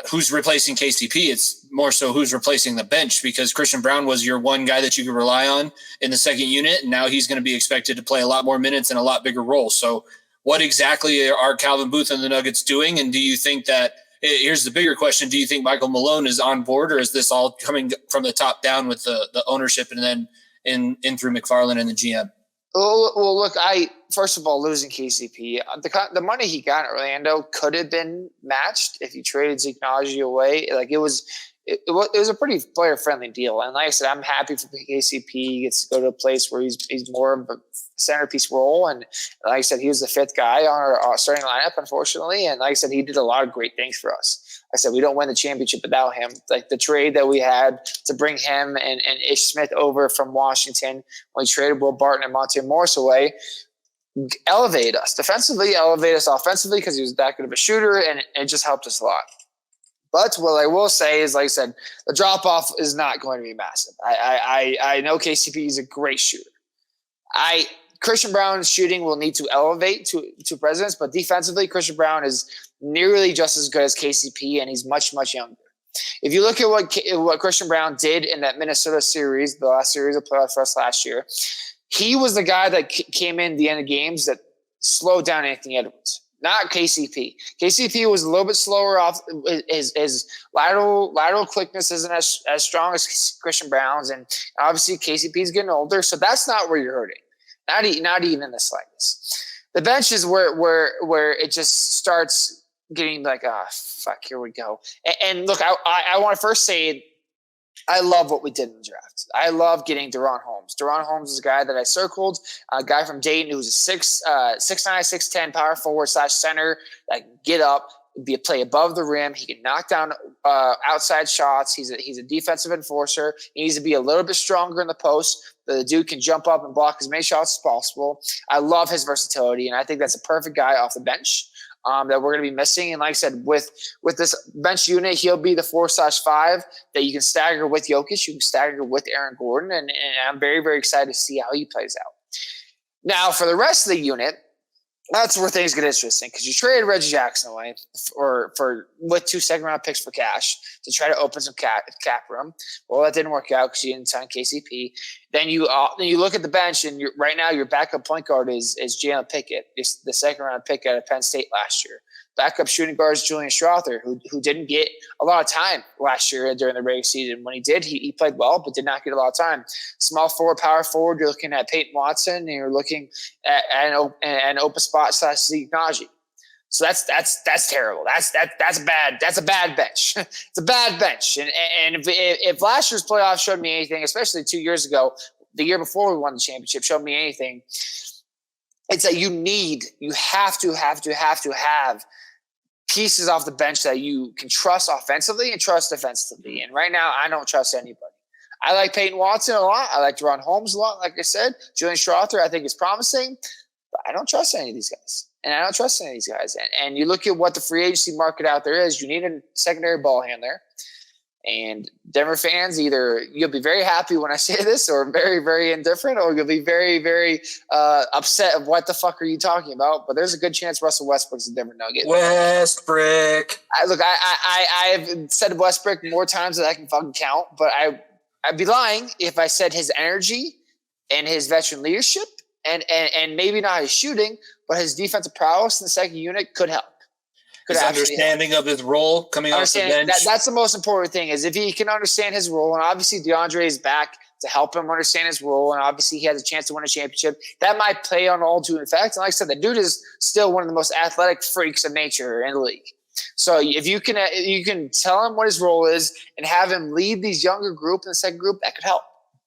who's replacing KCP. It's more so who's replacing the bench because Christian Brown was your one guy that you could rely on in the second unit, and now he's going to be expected to play a lot more minutes and a lot bigger role. So what exactly are Calvin Booth and the Nuggets doing, and do you think that – here's the bigger question. Do you think Michael Malone is on board, or is this all coming from the top down with the ownership and then in through McFarland and the GM? Well, look, first of all, losing KCP, the money he got in Orlando could have been matched if you traded Zeke Naji away. Like it was a pretty player friendly deal, and like I said, I'm happy for KCP. He gets to go to a place where he's more of a centerpiece role, and like I said, he was the fifth guy on our starting lineup, unfortunately. And like I said, he did a lot of great things for us. I said we don't win the championship without him. Like the trade that we had to bring him and Ish Smith over from Washington when we traded Will Barton and Monte Morris away, elevated us defensively, elevated us offensively because he was that good of a shooter, and it just helped us a lot. But what I will say is, like I said, the drop-off is not going to be massive. I know KCP is a great shooter. Christian Brown's shooting will need to elevate to presence, but defensively, Christian Brown is nearly just as good as KCP, and he's much, much younger. If you look at what Christian Brown did in that Minnesota series, the last series of playoffs for us last year, he was the guy that came in the end of games that slowed down Anthony Edwards. Not KCP. KCP was a little bit slower off. His lateral quickness isn't as strong as Christian Brown's, and obviously KCP is getting older, so that's not where you're hurting. Not even in the slightest. The bench is where it just starts getting like, fuck, here we go. And look, I want to first say I love what we did in the draft. I love getting Deron Holmes. Deron Holmes is a guy that I circled, a guy from Dayton who's a 6'9", 6'10" power forward / center that can get up, play above the rim. He can knock down outside shots. He's a defensive enforcer. He needs to be a little bit stronger in the post. The dude can jump up and block as many shots as possible. I love his versatility, and I think that's a perfect guy off the bench that we're going to be missing. And like I said, with this bench unit, he'll be the 4/5 that you can stagger with Jokic. You can stagger with Aaron Gordon, and I'm very, very excited to see how he plays out. Now, for the rest of the unit, that's where things get interesting because you traded Reggie Jackson away with 2 second-round picks for cash to try to open some cap room. Well, that didn't work out because you didn't sign KCP. Then you look at the bench, and right now your backup point guard is Jalen Pickett, the second-round pick out of Penn State last year. Backup shooting guard is Julian Strother, who didn't get a lot of time last year during the regular season. When he did, he played well, but did not get a lot of time. Small forward, power forward, you're looking at Peyton Watson, and you're looking at an open spot / Zeke Naji. So that's terrible. That's bad. That's a bad bench. It's a bad bench. And if last year's playoffs showed me anything, especially 2 years ago, the year before we won the championship, showed me anything, it's that you have to have pieces off the bench that you can trust offensively and trust defensively. And right now, I don't trust anybody. I like Peyton Watson a lot. I like Deron Holmes a lot. Like I said, Julian Strother, I think is promising, but I don't trust any of these guys. And you look at what the free agency market out there is, you need a secondary ball handler. And Denver fans, either you'll be very happy when I say this or very, very indifferent, or you'll be very, very upset of what the fuck are you talking about. But there's a good chance Russell Westbrook's a Denver Nugget. Westbrook. I've said Westbrook more times than I can fucking count, but I'd be lying if I said his energy and his veteran leadership and maybe not his shooting, but his defensive prowess in the second unit could help. His understanding of his role coming off the bench. That's the most important thing, is if he can understand his role, and obviously DeAndre is back to help him understand his role, and obviously he has a chance to win a championship. That might play on all due effect. And like I said, the dude is still one of the most athletic freaks of nature in the league. So if you can tell him what his role is and have him lead these younger group in the second group, that could help.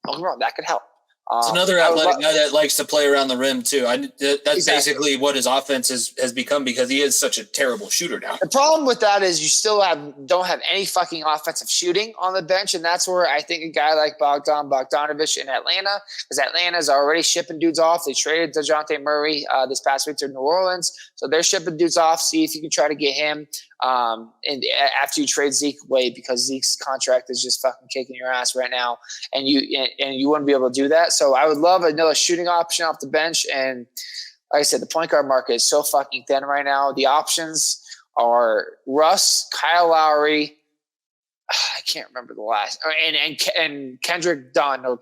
Don't get me wrong, that could help. It's another athletic guy that likes to play around the rim too. That's basically what his offense has become, because he is such a terrible shooter now. The problem with that is you still don't have any fucking offensive shooting on the bench, and that's where I think a guy like Bogdanovich in Atlanta, because Atlanta's already shipping dudes off. They traded DeJounte Murray this past week to New Orleans, so they're shipping dudes off. See if you can try to get him. And after you trade Zeke away, because Zeke's contract is just fucking kicking your ass right now, and you wouldn't be able to do that. So I would love another shooting option off the bench. And like I said, the point guard market is so fucking thin right now. The options are Russ, Kyle Lowry. I can't remember the last, and Kendrick Nunn are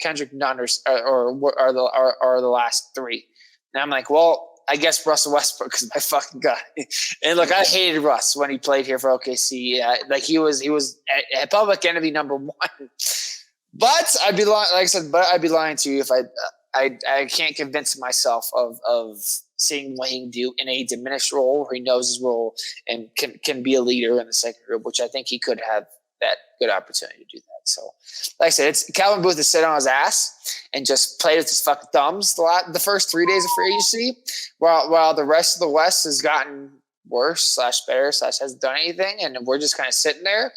the last three. And I'm like, well, I guess Russell Westbrook is my fucking guy. And look, I hated Russ when he played here for OKC. Like he was a public enemy number one. But I'd be lying, like I said. But I'd be lying to you if I can't convince myself of seeing what he can do in a diminished role where he knows his role and can be a leader in the second group, which I think he could have that good opportunity to do that. So, like I said, it's Calvin Booth to sit on his ass and just play with his fucking thumbs the first 3 days of free agency, while the rest of the West has gotten worse / better / hasn't done anything, and we're just kind of sitting there.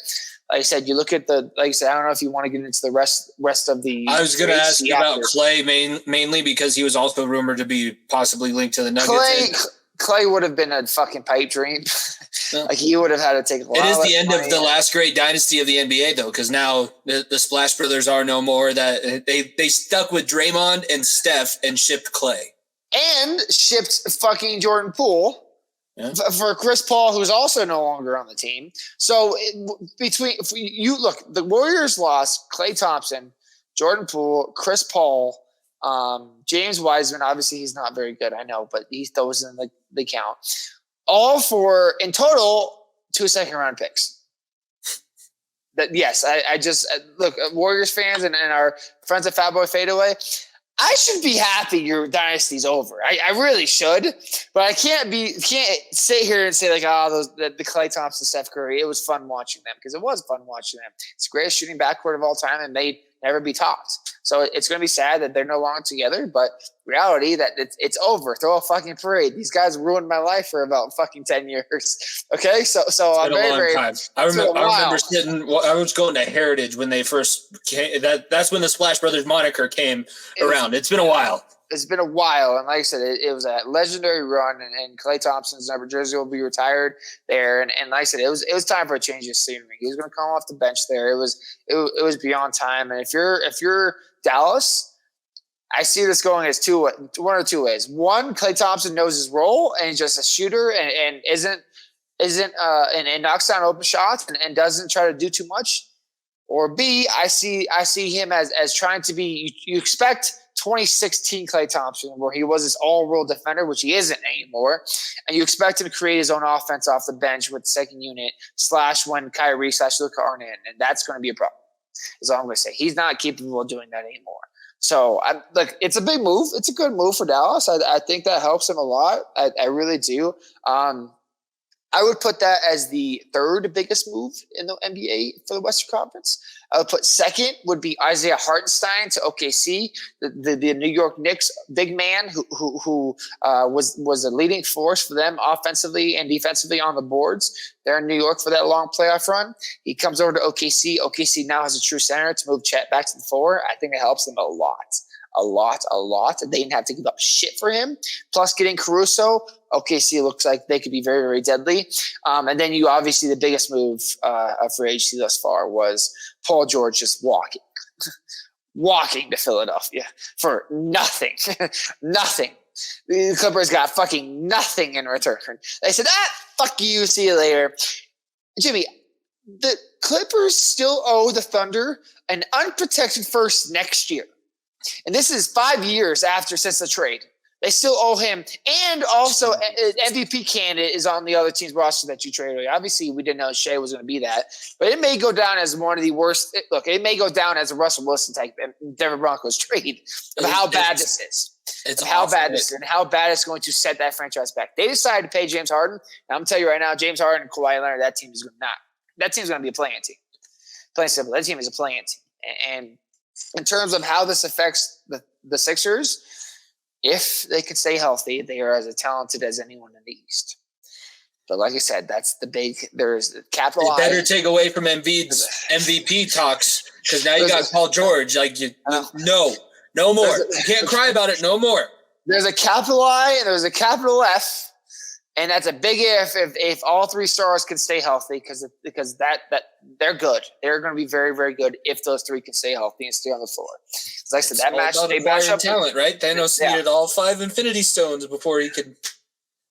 Like I said, you look at I don't know if you want to get into the rest of the. I was going to ask you about Clay mainly because he was also rumored to be possibly linked to the Nuggets. Clay would have been a fucking pipe dream. Like he would have had to take a lot. It is the end of the last great dynasty of the NBA, though, because now the Splash Brothers are no more. That they stuck with Draymond and Steph and shipped Clay and shipped fucking Jordan Poole for Chris Paul, who's also no longer on the team. So the Warriors lost Klay Thompson, Jordan Poole, Chris Paul. James Wiseman, obviously he's not very good, I know, but he throws in the count. All for, in total, 2 second-round picks. I just look, Warriors fans and our friends at Fat Boy Fadeaway, I should be happy your dynasty's over. I really should, but I can't sit here and say the Klay Thompson, Steph Curry. It was fun watching them, because it was fun watching them. It's the greatest shooting backcourt of all time, and they never be topped. So it's going to be sad that they're no longer together, but reality that it's over. Throw a fucking parade. These guys ruined my life for about fucking 10 years. Okay. So I'm very time. I remember sitting, I was going to Heritage when they first came. That's when the Splash Brothers moniker came around. It's been a while. It's been a while. And like I said, it was a legendary run, and Klay Thomps's number jersey will be retired there. And like I said, it was time for a change of scenery. He was going to come off the bench there. It was beyond time. And if you're Dallas, I see this going as one or two ways. One, Klay Thompson knows his role and he's just a shooter and knocks down open shots and doesn't try to do too much. Or B, I see him as trying to be. You expect 2016 Klay Thompson, where he was this all-world defender, which he isn't anymore, and you expect him to create his own offense off the bench with the second unit / when Kyrie / Luka aren't in, and that's going to be a problem. Is all I'm going to say. He's not capable of doing that anymore. So, it's a big move. It's a good move for Dallas. I think that helps him a lot. I really do. I would put that as the third biggest move in the NBA for the Western Conference. I would put second would be Isaiah Hartenstein to OKC, the New York Knicks big man who was a leading force for them offensively and defensively on the boards. They're in New York for that long playoff run. He comes over to OKC. OKC now has a true center to move Chet back to the floor. I think it helps them a lot. They didn't have to give up shit for him. Plus getting Caruso, OKC looks like they could be very, very deadly. And then you obviously the biggest move of free agency thus far was Paul George just walking to Philadelphia for nothing. Nothing. The Clippers got fucking nothing in return. They said, fuck you, see you later. Jimmy, the Clippers still owe the Thunder an unprotected first next year. And this is 5 years since the trade. They still owe him. And also, an MVP candidate is on the other team's roster that you traded. Obviously, we didn't know Shea was going to be that. But it may go down as one of the worst. Look, it may go down as a Russell Wilson type Denver Broncos trade of how bad this is. It's how bad this is and how bad it's going to set that franchise back. They decided to pay James Harden. And I'm going to tell you right now, James Harden and Kawhi Leonard, that team's going to be a playing team. Plain simple. That team is a playing team. And in terms of how this affects the Sixers, if they can stay healthy, they are as talented as anyone in the East. But like I said, that's the big. There's capital. They better take away from Embiid's MVP talks because now you got Paul George. No more. You can't cry about it. No more. There's a capital I and there's a capital F. And that's a big if all three stars can stay healthy because that they're good. They're going to be very, very good if those three can stay healthy and stay on the floor. As I said, that match they match up talent, right? Thanos needed all 5 Infinity Stones before he could.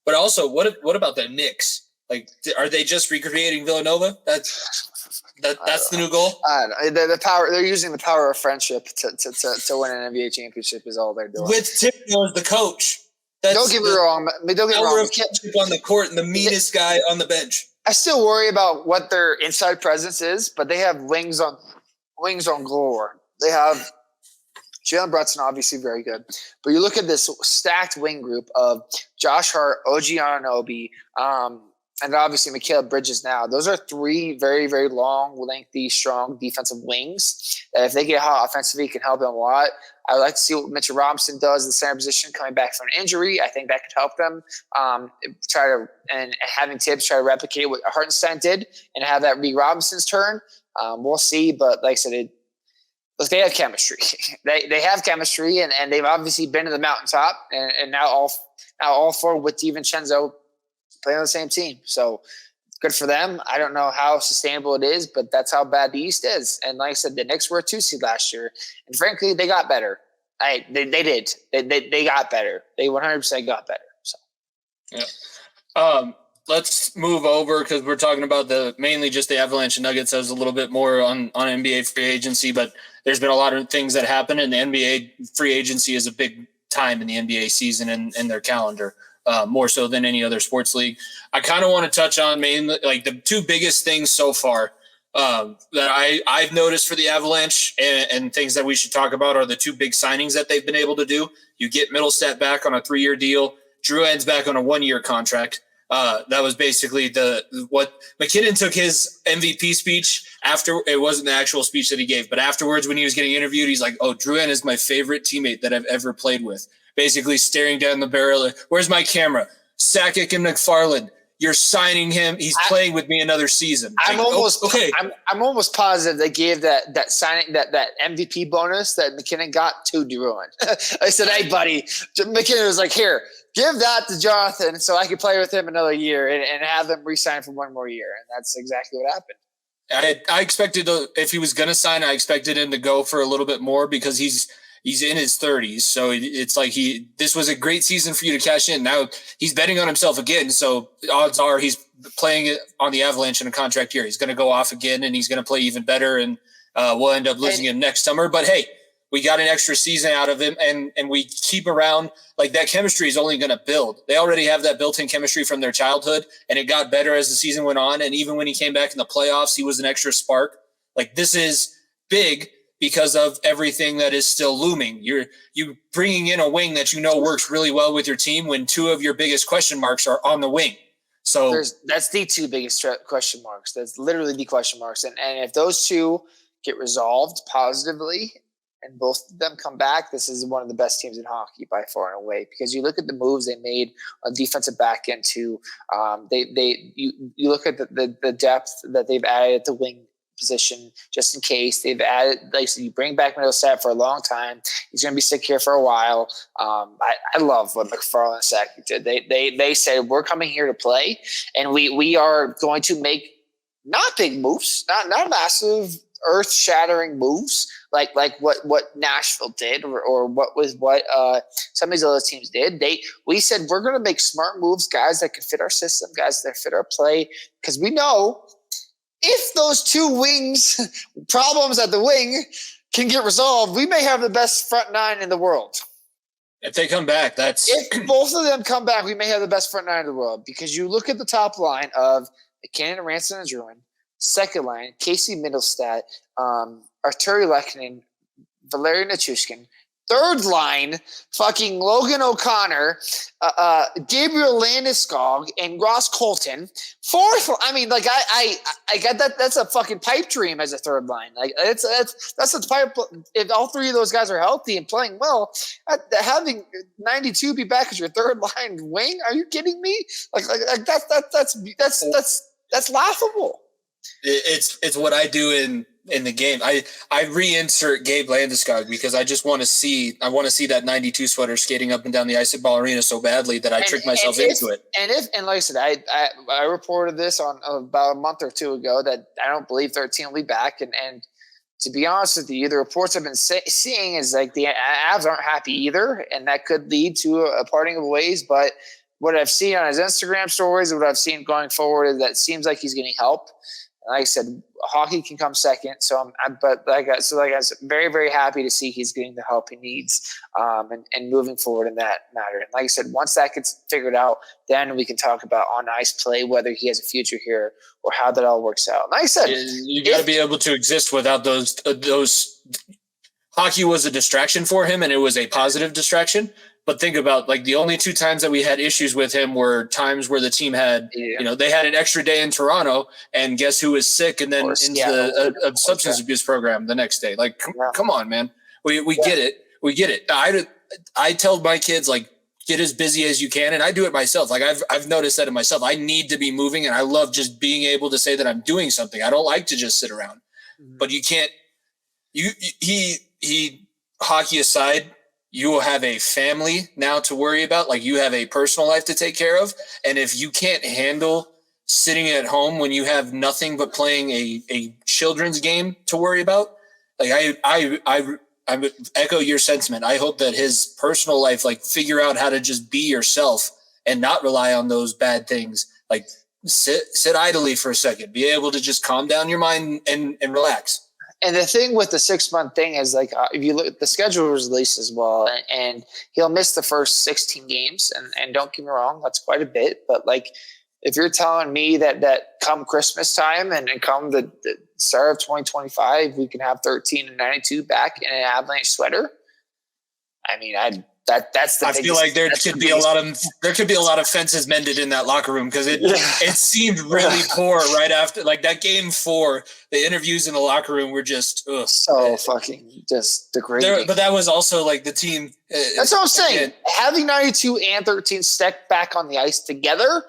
But also, what about the Knicks? Like, are they just recreating Villanova? That's the new goal. The power they're using the power of friendship to win an NBA championship is all they're doing. With Thibodeau as the coach. Don't get me wrong. On the court and the meanest guy on the bench. I still worry about what their inside presence is, but they have wings on galore. They have Jalen Brunson, obviously very good, but you look at this stacked wing group of Josh Hart, OG Anunoby, and obviously Mikal Bridges. Now those are 3 very, very long, lengthy, strong defensive wings that if they get hot offensively can help them a lot. I would like to see what Mitchell Robinson does in the center position coming back from an injury. I think that could help them and having Tibbs try to replicate what Hartenstein did and have that be Robinson's turn. We'll see, but like I said, they have chemistry. they have chemistry, and they've obviously been to the mountaintop, and now all 4 with DiVincenzo playing on the same team. So good for them. I don't know how sustainable it is, but that's how bad the East is. And like I said, the Knicks were a 2 seed last year, and frankly, they got better. They did. They got better. They 100% got better. So, yeah. Let's move over because we're talking about mainly just the Avalanche and Nuggets. As a little bit more on NBA free agency, but there's been a lot of things that happen, and the NBA free agency is a big time in the NBA season and their calendar. More so than any other sports league. I kind of want to touch on mainly like the 2 biggest things so far that I've noticed for the Avalanche and things that we should talk about are the 2 big signings that they've been able to do. You get Middlestat back on a 3-year deal. Drouin's back on a 1-year contract. That was basically what McKinnon took his MVP speech after. It wasn't the actual speech that he gave, but afterwards when he was getting interviewed, he's like, "Oh, Drouin is my favorite teammate that I've ever played with." Basically staring down the barrel. Where's my camera? Sakic and McFarland. You're signing him. He's playing with me another season. I'm almost positive they gave that signing that MVP bonus that McKinnon got to Drouin. I said, "Hey, buddy," McKinnon was like, "Here, give that to Jonathan so I can play with him another year and have them re-sign for 1 more year." And that's exactly what happened. I expected if he was going to sign, I expected him to go for a little bit more because he's in his 30s. So it's like this was a great season for you to cash in. Now he's betting on himself again. So odds are he's playing on the Avalanche in a contract year. He's going to go off again and he's going to play even better. And we'll end up losing him next summer. But hey, we got an extra season out of him and we keep around like that chemistry is only going to build. They already have that built-in chemistry from their childhood and it got better as the season went on. And even when he came back in the playoffs, he was an extra spark. Like this is big because of everything that is still looming. You bringing in a wing that works really well with your team when 2 of your biggest question marks are on the wing. So that's the two biggest question marks. That's literally the question marks. And if those two get resolved positively and both of them come back, this is one of the best teams in hockey by far and away. Because you look at the moves they made on defensive back end too. You look at the depth that they've added at the wing position just in case. They've added, like so you bring back Middlestat for a long time. He's going to be sick here for a while. I love what McFarland and Sakic did. They said, we're coming here to play, and we are going to make not big moves, not massive earth-shattering moves like what Nashville did or what some of these other teams did. We said we're going to make smart moves, guys that can fit our system, guys that fit our play, because we know if those two wings problems at the wing can get resolved, we may have the best front nine in the world. If they come back, if both of them come back, we may have the best front nine in the world, because you look at the top line of McKinnon, Ranson, and Drouin, second line, Casey Middlestat, Arturi Lehkonen, Valeri Nichushkin, third line, fucking Logan O'Connor, Gabriel Landeskog, and Ross Colton. Fourth, I mean, like I got that. That's a fucking pipe dream as a third line. Like that's a pipe. If all three of those guys are healthy and playing well, having 92 be back as your third line wing, are you kidding me? Like that's laughable. It's what I do in the game. I reinsert Gabe Landeskog because I just want to see that 92 sweater skating up and down the ice at Ball Arena so badly that I tricked myself into it. And like I said, I reported this on about a month or two ago that I don't believe 13 will be back. And to be honest with you, the reports I've been seeing is like the Avs aren't happy either, and that could lead to a parting of ways. But what I've seen on his Instagram stories, what I've seen going forward, is that it seems like he's getting help. Like I said, hockey can come second. So I'm very, very happy to see he's getting the help he needs and moving forward in that matter. And like I said, once that gets figured out, then we can talk about on ice play, whether he has a future here or how that all works out. Like I said, you got to be able to exist without those. Hockey was a distraction for him, and it was a positive distraction. But think about, like, the only two times that we had issues with him were times where the team had, they had an extra day in Toronto, and guess who was sick and then into a substance abuse program the next day. Like, come on, man. We get it. We get it. I tell my kids, like, get as busy as you can, and I do it myself. Like, I've noticed that in myself. I need to be moving, and I love just being able to say that I'm doing something. I don't like to just sit around. Mm-hmm. But you can't – hockey aside – you will have a family now to worry about. Like, you have a personal life to take care of. And if you can't handle sitting at home when you have nothing but playing a children's game to worry about, like I echo your sentiment. I hope that his personal life, like, figure out how to just be yourself and not rely on those bad things. Like, sit idly for a second, be able to just calm down your mind and relax. And the thing with the 6-month thing is, like, if you look at the schedule was released as well, and he'll miss the first 16 games. And don't get me wrong, that's quite a bit. But, like, if you're telling me that come Christmas time and come the start of 2025, we can have 13 and 92 back in an Avalanche sweater, I mean, that's the. I feel like there could be a lot of fences mended in that locker room, because it seemed really poor right after, like, that game 4. The interviews in the locker room were just fucking just degrading. But that was also, like, the team. That's what I'm saying. Having 92 and 13 stacked back on the ice together.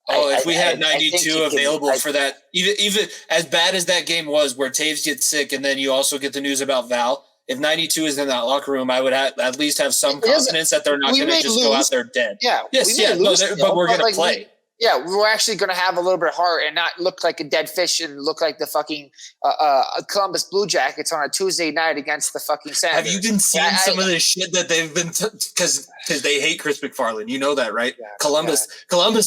If we had 92 available for that, even as bad as that game was, where Taves gets sick, and then you also get the news about Val. If 92 is in that locker room, I would at least have some confidence that they're not going to just go out there dead. Yeah. But we're going to play. Yeah, we're actually going to have a little bit of heart and not look like a dead fish and look like the fucking Columbus Blue Jackets on a Tuesday night against the fucking Senators. Have you been seeing some of the shit that they've been because they hate Chris McFarland? You know that, right? Yeah, Columbus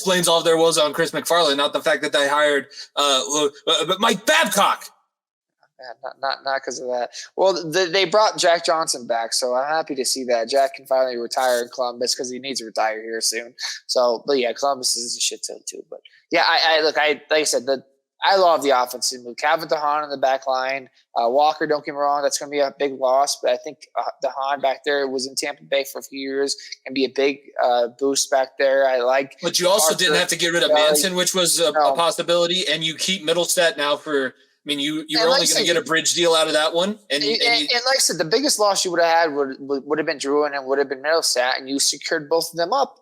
blames all of their woes on Chris McFarland, not the fact that they hired Mike Babcock. Not because of that. Well, they brought Jack Johnson back, so I'm happy to see that. Jack can finally retire in Columbus because he needs to retire here soon. So, but yeah, Columbus is a shit show too. But yeah, like I said, I love the offensive move. Calvin DeHaan on the back line. Walker, don't get me wrong, that's going to be a big loss. But I think DeHaan back there was in Tampa Bay for a few years and be a big boost back there. I like. But you also didn't have to get rid of Manson, which was a possibility, and you keep Middlestat now for. I mean, you're only going to get a bridge deal out of that one, and like I said, the biggest loss you would have had would have been Drouin and would have been Middlestat, and you secured both of them up.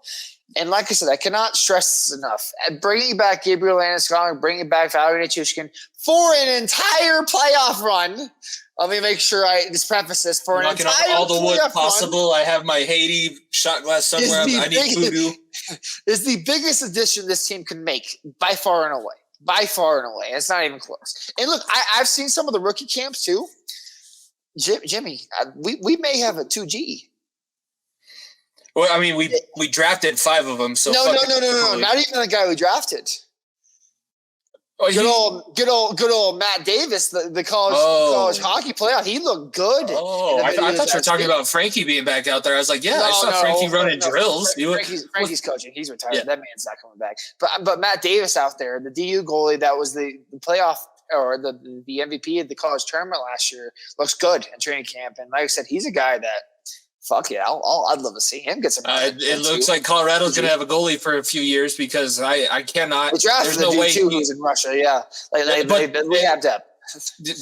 And like I said, I cannot stress this enough. Bringing back Gabriel Landeskog, bringing back Valerie Nichushkin for an entire playoff run. Let me make sure I just preface this for an entire playoff run. All the wood possible. I have my Haiti shot glass somewhere. I need voodoo. Is the biggest addition this team can make by far and away. By far and away. It's not even close. And look, I've seen some of the rookie camps too. Jimmy, we may have a 2G. Well, I mean, we drafted 5 of them. So no. Not even the guy we drafted. Oh, good old Matt Davis, the college hockey player. He looked good. Oh, I thought you were talking about Frankie being back out there. I was like, I saw Frankie running drills. Frankie's coaching. He's retired. Yeah. That man's not coming back. But Matt Davis out there, the DU goalie that was the playoff or the MVP of the college tournament last year, looks good in training camp. And like I said, he's a guy that. Fuck yeah! I'd love to see him get some. It looks like Colorado's going to have a goalie for a few years because I cannot. There's no way he's in Russia. Yeah, we have depth.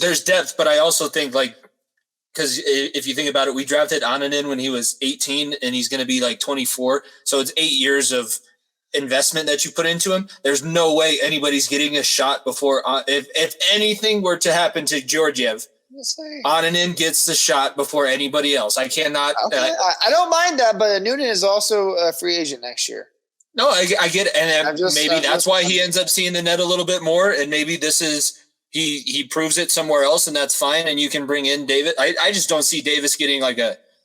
There's depth, but I also think because if you think about it, we drafted Ananen when he was 18, and he's going to be like 24. So it's 8 years of investment that you put into him. There's no way anybody's getting a shot before. If anything were to happen to Georgiev. Ananen gets the shot before anybody else. I cannot. Okay. I don't mind that, but Noonan is also a free agent next year. No, I get it, and maybe that's why he ends up seeing the net a little bit more. And maybe this is he proves it somewhere else, and that's fine. And you can bring in David. I just don't see Davis getting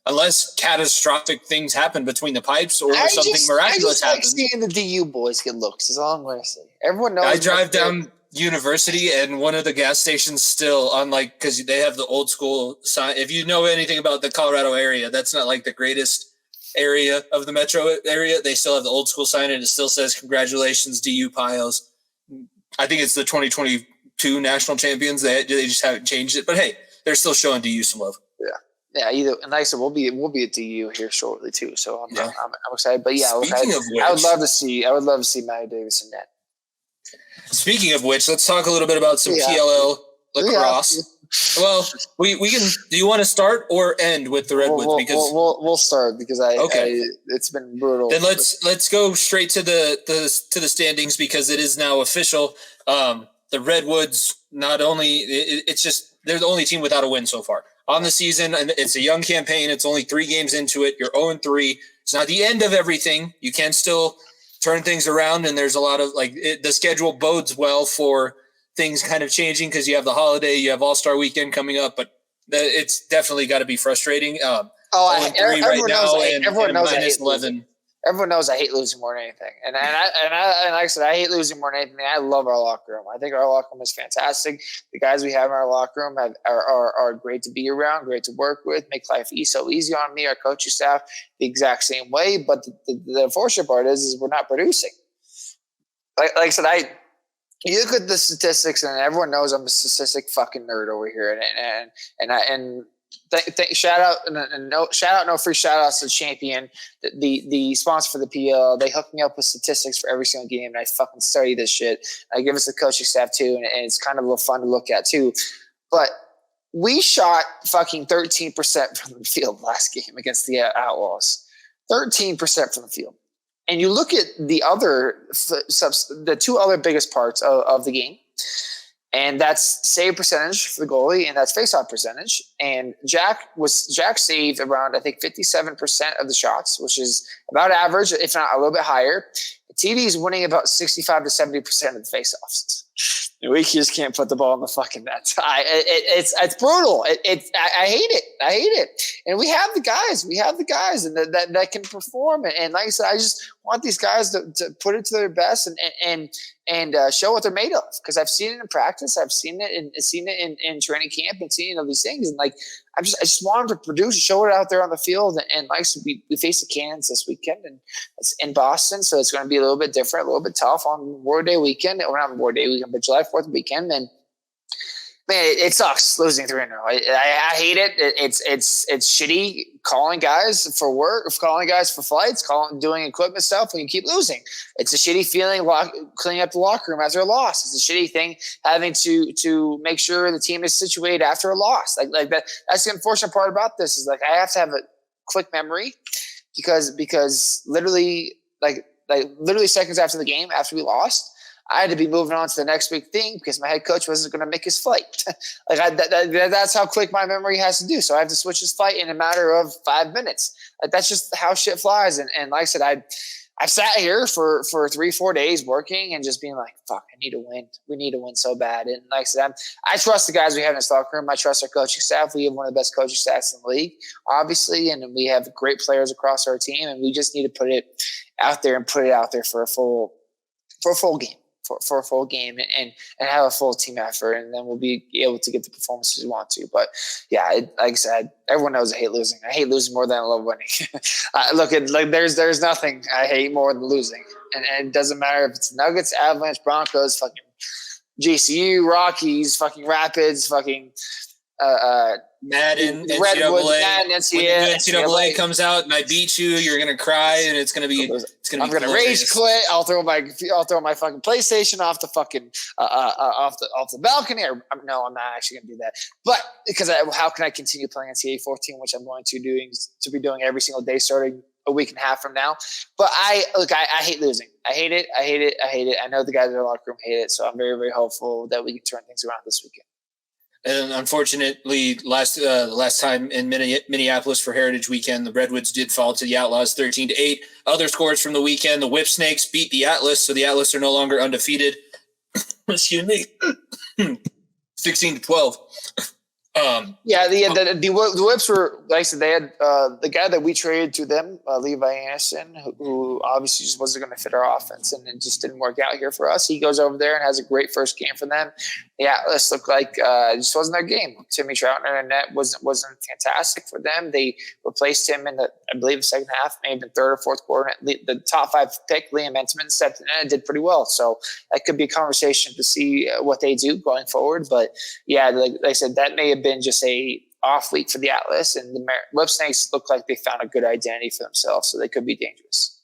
unless catastrophic things happen between the pipes or something miraculous happens. I just like seeing the DU boys get looks. Is all I'm going to say. Everyone knows. I drive down University, and one of the gas stations still because they have the old school sign. If you know anything about the Colorado area, that's not like the greatest area of the metro area. They still have the old school sign, and it still says "Congratulations, DU Pios." I think it's the 2022 national champions. They just haven't changed it, but hey, they're still showing DU some love. Yeah. And like I said, we'll be at DU here shortly too. So I'm excited. But yeah, I would love to see Matty Davis in that. Speaking of which, let's talk a little bit about some PLL lacrosse. Well, we can. Do you want to start or end with the Redwoods? Because we'll start because it's been brutal. Then let's go straight to the standings because it is now official. The Redwoods not only it's just they're the only team without a win so far on the season, and it's a young campaign. It's only 3 games into it. You're 0-3. It's not the end of everything. You can still turn things around, and there's a lot of the schedule bodes well for things kind of changing because you have the holiday, you have All-Star Weekend coming up, but it's definitely got to be frustrating. Everyone knows I hate 11. Everyone knows I hate losing more than anything, and like I said, I hate losing more than anything. I love our locker room. I think our locker room is fantastic. The guys we have in our locker room are great to be around, great to work with, make life so easy on me. Our coaching staff the exact same way, but the unfortunate part is we're not producing. Like I said, you look at the statistics, and everyone knows I'm a statistic fucking nerd over here, and shout out, no free shout outs to Champion, the sponsor for the PLL. They hook me up with statistics for every single game, and I fucking study this shit. I give us the coaching staff too, and it's kind of a little fun to look at too. But we shot fucking 13% from the field last game against the Outlaws. 13% from the field. And you look at the the 2 other biggest parts of the game, and that's save percentage for the goalie, and that's faceoff percentage. And Jack saved around, I think, 57% of the shots, which is about average, if not a little bit higher. TD is winning about 65 to 70% of the faceoffs. We just can't put the ball in the fucking net. It's brutal. I hate it. I hate it. And we have the guys. And that can perform. And like I said, I just want these guys to put it to their best and show what they're made of. Because I've seen it in practice. I've seen it in training camp and seen all these things. And I just want them to produce, show it out there on the field. And like we face the Cannons this weekend, and it's in Boston, so it's going to be a little bit different, a little bit tough on Memorial Day weekend, or not Memorial Day weekend, but July 4th weekend. And man, it sucks losing 3-0. I hate it. It's shitty calling guys for work, calling guys for flights, doing equipment stuff when you keep losing. It's a shitty feeling cleaning up the locker room after a loss. It's a shitty thing having to make sure the team is situated after a loss. Like that. That's the unfortunate part about this is like I have to have a quick memory because literally literally seconds after the game, after we lost, I had to be moving on to the next big thing because my head coach wasn't going to make his flight. That's how quick my memory has to do. So I have to switch his flight in a matter of 5 minutes. That's just how shit flies. And like I said, I've sat here for 3-4 days working and just being like, fuck, I need to win. We need to win so bad. And like I said, I trust the guys we have in the locker room. I trust our coaching staff. We have one of the best coaching staffs in the league, obviously, and we have great players across our team. And we just need to put it out there for a full game. For a full game and have a full team effort, and then we'll be able to get the performances we want to. But yeah, like I said, everyone knows I hate losing. I hate losing more than I love winning. There's nothing I hate more than losing, and it doesn't matter if it's Nuggets, Avalanche, Broncos, fucking JCU, Rockies, fucking Rapids, fucking Madden, Redwoods, NCAA. Madden, NCAA comes out and I beat you, you're gonna cry, and it's gonna be. I'm gonna rage quit. I'll throw my fucking PlayStation off the fucking off the balcony. No, I'm not actually gonna do that. But because how can I continue playing NCAA 14, which I'm going to be doing every single day starting a week and a half from now. But I hate losing. I hate it. I know the guys in the locker room hate it. So I'm very, very hopeful that we can turn things around this weekend. And unfortunately, last time in Minneapolis for Heritage Weekend, the Redwoods did fall to the Outlaws 13-8. Other scores from the weekend: the Whip Snakes beat the Atlas, so the Atlas are no longer undefeated. Excuse me, 16-12. The Whips were, like I said, they had the guy that we traded to them, Levi Anderson, who obviously just wasn't going to fit our offense, and it just didn't work out here for us. He goes over there and has a great first game for them. Yeah, this looked like it just wasn't their game. Timmy Troutner and net wasn't fantastic for them. They replaced him in I believe the second half, maybe the third or fourth quarter. The top 5 pick, Liam Entman, stepped in and did pretty well. So that could be a conversation to see what they do going forward. But yeah, like I said, that may have been just a off week for the Atlas, and the Whip Snakes look like they found a good identity for themselves, so they could be dangerous.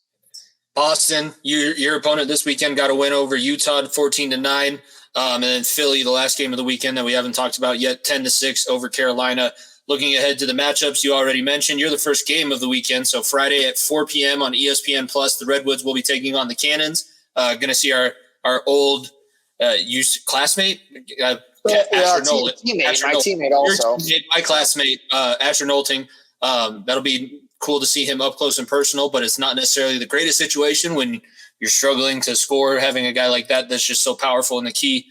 Boston, your opponent this weekend got a win over Utah 14-9. And then Philly, the last game of the weekend that we haven't talked about yet, 10-6 over Carolina. Looking ahead to the matchups you already mentioned, you're the first game of the weekend. So Friday at 4 p.m. on ESPN Plus, the Redwoods will be taking on the Cannons. Going to see our old classmate, Asher Nolan. My teammate also. My classmate, Asher Nolting. That'll be cool to see him up close and personal, but it's not necessarily the greatest situation when you're struggling to score, having a guy like that's just so powerful in the key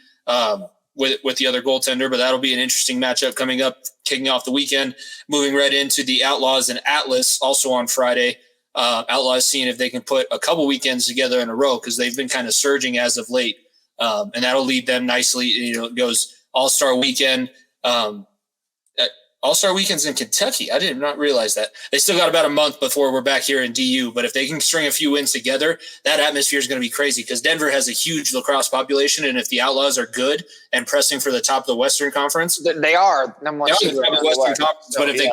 with the other goaltender. But that'll be an interesting matchup coming up, kicking off the weekend, moving right into the Outlaws and Atlas also on Friday. Outlaws seeing if they can put a couple weekends together in a row because they've been kind of surging as of late. And that'll lead them nicely. It goes All-Star Weekend. All-Star Weekend's in Kentucky. I did not realize that. They still got about a month before we're back here in DU, but if they can string a few wins together, that atmosphere is going to be crazy because Denver has a huge lacrosse population, and if the Outlaws are good and pressing for the top of the Western Conference, they are number one seed right now. Western Conference, but if they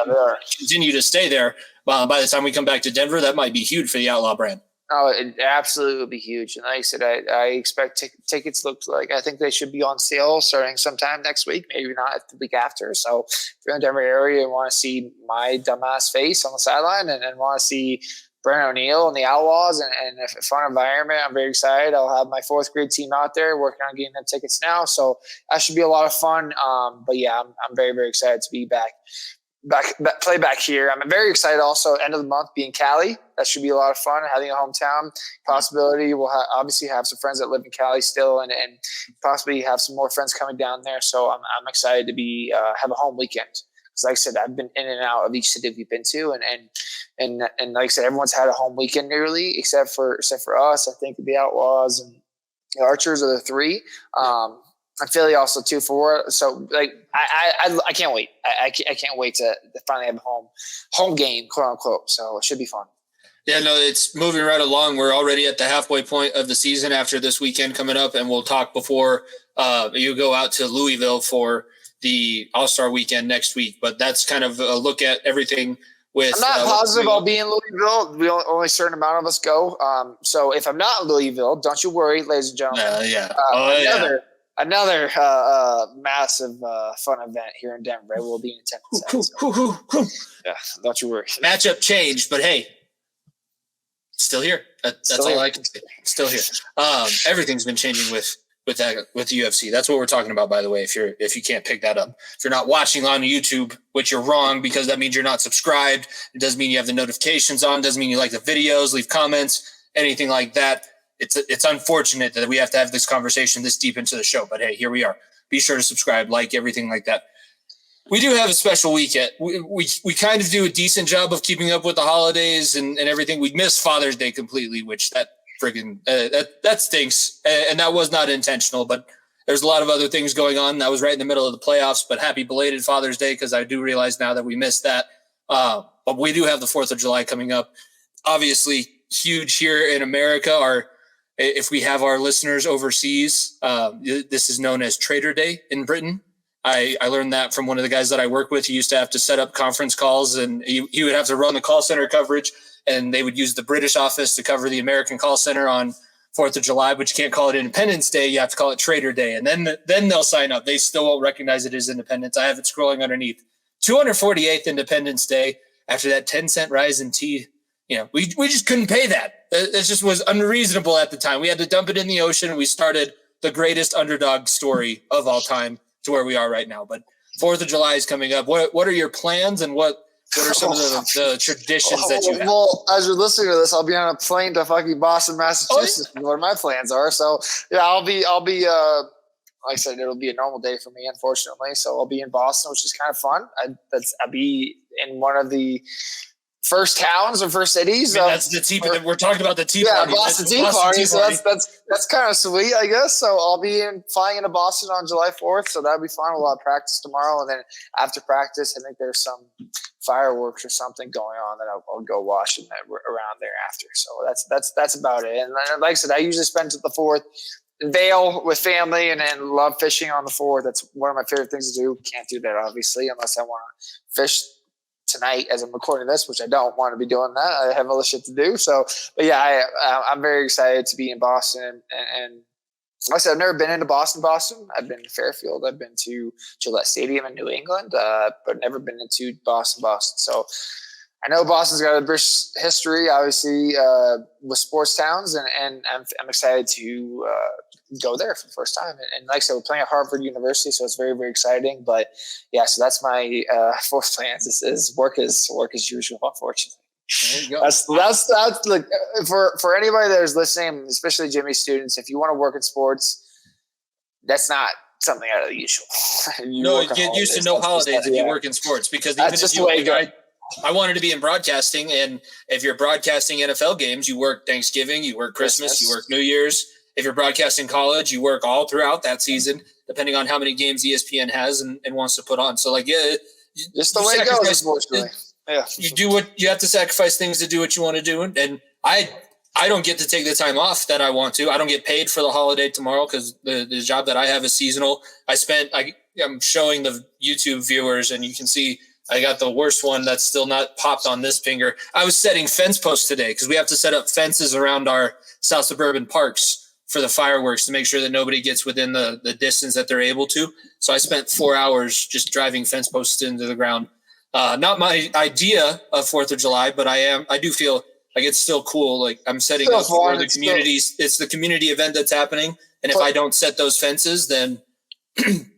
continue to stay there, by the time we come back to Denver, that might be huge for the Outlaw brand. Oh, it absolutely will be huge. And like I said, I expect tickets look like I think they should be on sale starting sometime next week, maybe not the week after. So if you're in the Denver area and want to see my dumbass face on the sideline and want to see Brandon O'Neill and the Outlaws and a fun environment, I'm very excited. I'll have my 4th grade team out there working on getting them tickets now. So that should be a lot of fun. But yeah, I'm very, very excited to be back here. I'm very excited also end of the month being Cali. That should be a lot of fun, having a hometown possibility. We'll obviously have some friends that live in Cali still and possibly have some more friends coming down there. So I'm excited to be have a home weekend. Because like I said, I've been in and out of each city we've been to and like I said, everyone's had a home weekend nearly except for us. I think the Outlaws and the Archers are the 3. And Philly also 2-4. So like I can't wait. I can't wait to finally have a home game, quote unquote. So it should be fun. Yeah, no, it's moving right along. We're already at the halfway point of the season after this weekend coming up, and we'll talk before you go out to Louisville for the All-Star weekend next week. But that's kind of a look at everything. I'm not positive I'll be in Louisville. We only a certain amount of us go. So if I'm not in Louisville, don't you worry, ladies and gentlemen. Another massive fun event here in Denver. We'll be in attendance. Yeah, don't you worry. Matchup changed, but hey, still here. That's all I can say. Still here. Everything's been changing with the UFC. That's what we're talking about, by the way. If you can't pick that up, if you're not watching on YouTube, which you're wrong, because that means you're not subscribed. It doesn't mean you have the notifications on. Doesn't mean you like the videos, leave comments, anything like that. It's unfortunate that we have to have this conversation this deep into the show, but hey, here we are. Be sure to subscribe, like, everything like that. We do have a special weekend. We kind of do a decent job of keeping up with the holidays and everything. We missed Father's Day completely, which that stinks. And that was not intentional, but there's a lot of other things going on. That was right in the middle of the playoffs, but happy belated Father's Day, because I do realize now that we missed that. But we do have the 4th of July coming up. Obviously, huge here in America. If we have our listeners overseas, this is known as Trader Day in Britain. I learned that from one of the guys that I work with. He used to have to set up conference calls, and he would have to run the call center coverage, and they would use the British office to cover the American call center on 4th of July, but you can't call it Independence Day. You have to call it Trader Day, and then they'll sign up. They still won't recognize it as Independence. I have it scrolling underneath. 248th Independence Day after that 10-cent rise in tea. We just couldn't pay that. It just was unreasonable at the time. We had to dump it in the ocean. We started the greatest underdog story of all time to where we are right now. But 4th of July is coming up. What are your plans, and what are some of the traditions that you have? Well, as you're listening to this, I'll be on a plane to fucking Boston, Massachusetts. What my plans are. So yeah, I'll be like I said, it'll be a normal day for me, unfortunately. So I'll be in Boston, which is kind of fun. I'll be in one of the first towns or first cities. That's the tea. We're talking about the tea party. Yeah, Boston Tea Party. So that's kind of sweet, I guess. So I'll be flying into Boston on July 4th. So that'll be fun. We'll have practice tomorrow, and then after practice, I think there's some fireworks or something going on that I'll go watch around there after. So that's about it. And like I said, I usually spend the 4th in Vail with family, and then love fishing on the 4th. That's one of my favorite things to do. Can't do that obviously unless I want to fish tonight as I'm recording this, which I don't want to be doing that. I have other shit to do. So, but yeah, I'm very excited to be in Boston. And like I said, I've never been into Boston. I've been to Fairfield. I've been to Gillette Stadium in New England, but never been into Boston. So I know Boston's got a British history, obviously, with sports towns, and I'm excited to go there for the first time. And like I said, we're playing at Harvard University, so it's very, very exciting. But yeah, so that's my 4th plans. Is work as usual, unfortunately. There you go. That's like for anybody that is listening, especially Jimmy students, if you want to work in sports, that's not something out of the usual. No, get used to no holidays if you work in sports, because even that's just the way it goes. I wanted to be in broadcasting, and if you're broadcasting NFL games, you work Thanksgiving, you work Christmas, you work New Year's. If you're broadcasting college, you work all throughout that season, depending on how many games ESPN has and wants to put on. So, like, yeah, just the way it goes, unfortunately. Yeah, you do what you have to sacrifice things to do what you want to do, and I don't get to take the time off that I want to. I don't get paid for the holiday tomorrow because the job that I have is seasonal. I'm showing the YouTube viewers, and you can see I got the worst one that's still not popped on this finger. I was setting fence posts today because we have to set up fences around our South Suburban parks for the fireworks to make sure that nobody gets within the distance that they're able to. So I spent 4 hours just driving fence posts into the ground. Not my idea of 4th of July, but I do feel like it's still cool. Like I'm setting up for the communities. It's the community event that's happening. And if I don't set those fences, then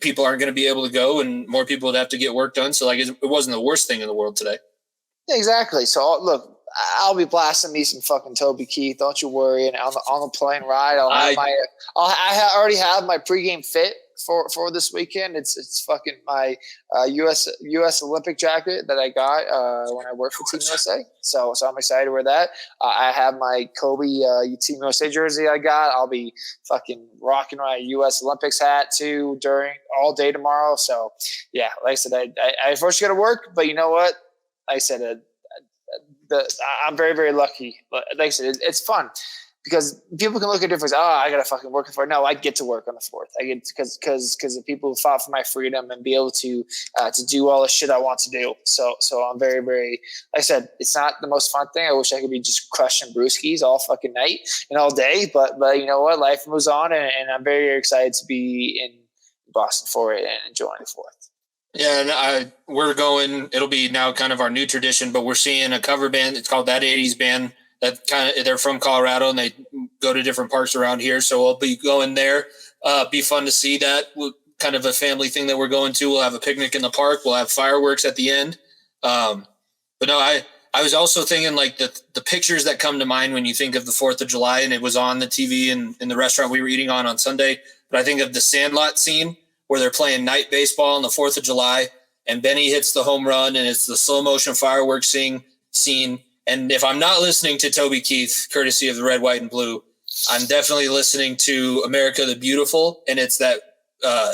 people aren't going to be able to go, and more people would have to get work done. So like it wasn't the worst thing in the world today. Exactly. So look, I'll be blasting me some fucking Toby Keith. Don't you worry. And on the plane ride, I already have my pregame fit for this weekend. It's fucking my U.S. Olympic jacket that I got when I worked for Team USA. So I'm excited to wear that. I have my Kobe Team USA jersey I got. I'll be fucking rocking my U.S. Olympics hat too during all day tomorrow. So yeah, like I said, I unfortunately got to work, but you know what? Like I said, I'm very, very lucky. But like I said, it's fun. Because people can look at difference. Oh, I gotta fucking work for it. No, I get to work on the 4th. I get because the people who fought for my freedom and be able to do all the shit I want to do. So I'm very, very. Like I said, it's not the most fun thing. I wish I could be just crushing brewskis all fucking night and all day. But you know what? Life moves on, and I'm very, very excited to be in Boston for it and enjoying the 4th. Yeah, and we're going. It'll be now kind of our new tradition, but we're seeing a cover band. It's called That 80s Band. That they're from Colorado and they go to different parks around here. So we'll be going there. Be fun to see that. Kind of a family thing that we're going to. We'll have a picnic in the park. We'll have fireworks at the end. But no, I was also thinking like the pictures that come to mind when you think of the 4th of July, and it was on the TV and in the restaurant we were eating on Sunday. But I think of the Sandlot scene where they're playing night baseball on the 4th of July and Benny hits the home run and it's the slow motion fireworks scene. And if I'm not listening to Toby Keith, courtesy of the Red, White, and Blue, I'm definitely listening to America the Beautiful, and it's that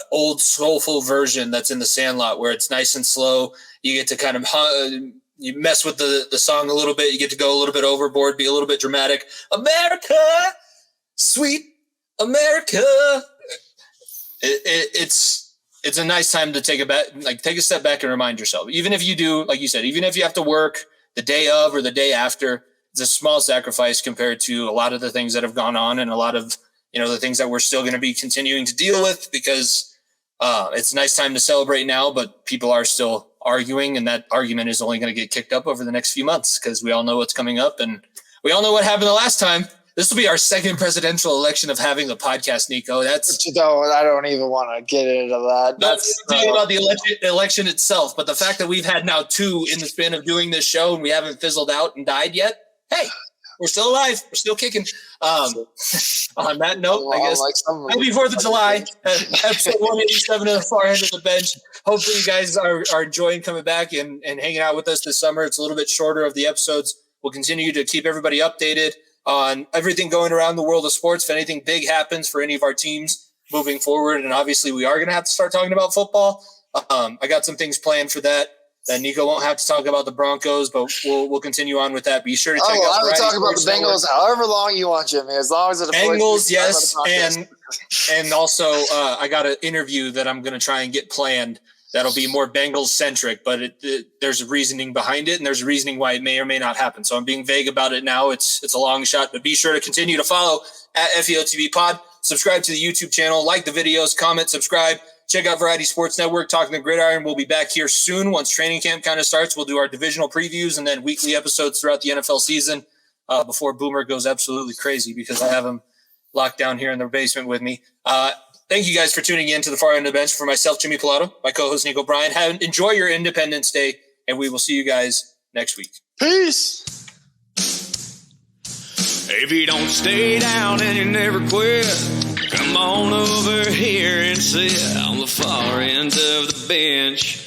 old soulful version that's in the Sandlot where it's nice and slow. You get to kind of you mess with the song a little bit. You get to go a little bit overboard, be a little bit dramatic. America, sweet America. It's a nice time to take a step back and remind yourself. Even if you do, like you said, even if you have to work the day of or the day after, it's a small sacrifice compared to a lot of the things that have gone on and a lot of, the things that we're still going to be continuing to deal with because it's a nice time to celebrate now, but people are still arguing, and that argument is only going to get kicked up over the next few months because we all know what's coming up and we all know what happened the last time. This will be our second presidential election of having the podcast, Nico. I don't even want to get into that. That's not about the election itself, but the fact that we've had now 2 in the span of doing this show and we haven't fizzled out and died yet. Hey, we're still alive. We're still kicking. On that note, I guess happy 4th of July, episode 187 of the Far End of the Bench. Hopefully you guys are enjoying coming back and hanging out with us this summer. It's a little bit shorter of the episodes. We'll continue to keep everybody updated on everything going around the world of sports. If anything big happens for any of our teams moving forward, and obviously we are going to have to start talking about football. I got some things planned for that. Nico won't have to talk about the Broncos, but we'll continue on with that. Be sure to check out. I will talk about the Bengals however long you want, Jimmy. As long as it's Bengals, yes, and also I got an interview that I'm going to try and get planned. That'll be more Bengals centric, but there's a reasoning behind it, and there's a reasoning why it may or may not happen. So I'm being vague about it now. It's a long shot, but be sure to continue to follow at FEOTV Pod. Subscribe to the YouTube channel, like the videos, comment, subscribe. Check out Variety Sports Network, Talking the Gridiron. We'll be back here soon once training camp kind of starts. We'll do our divisional previews and then weekly episodes throughout the NFL season before Boomer goes absolutely crazy because I have him locked down here in the basement with me. Thank you guys for tuning in to the Far End of the Bench. For myself, Jimmy Pilato, my co-host Nico Bryan. Enjoy your Independence Day, and we will see you guys next week. Peace. If you don't stay down and you never quit, come on over here and sit on the far end of the bench.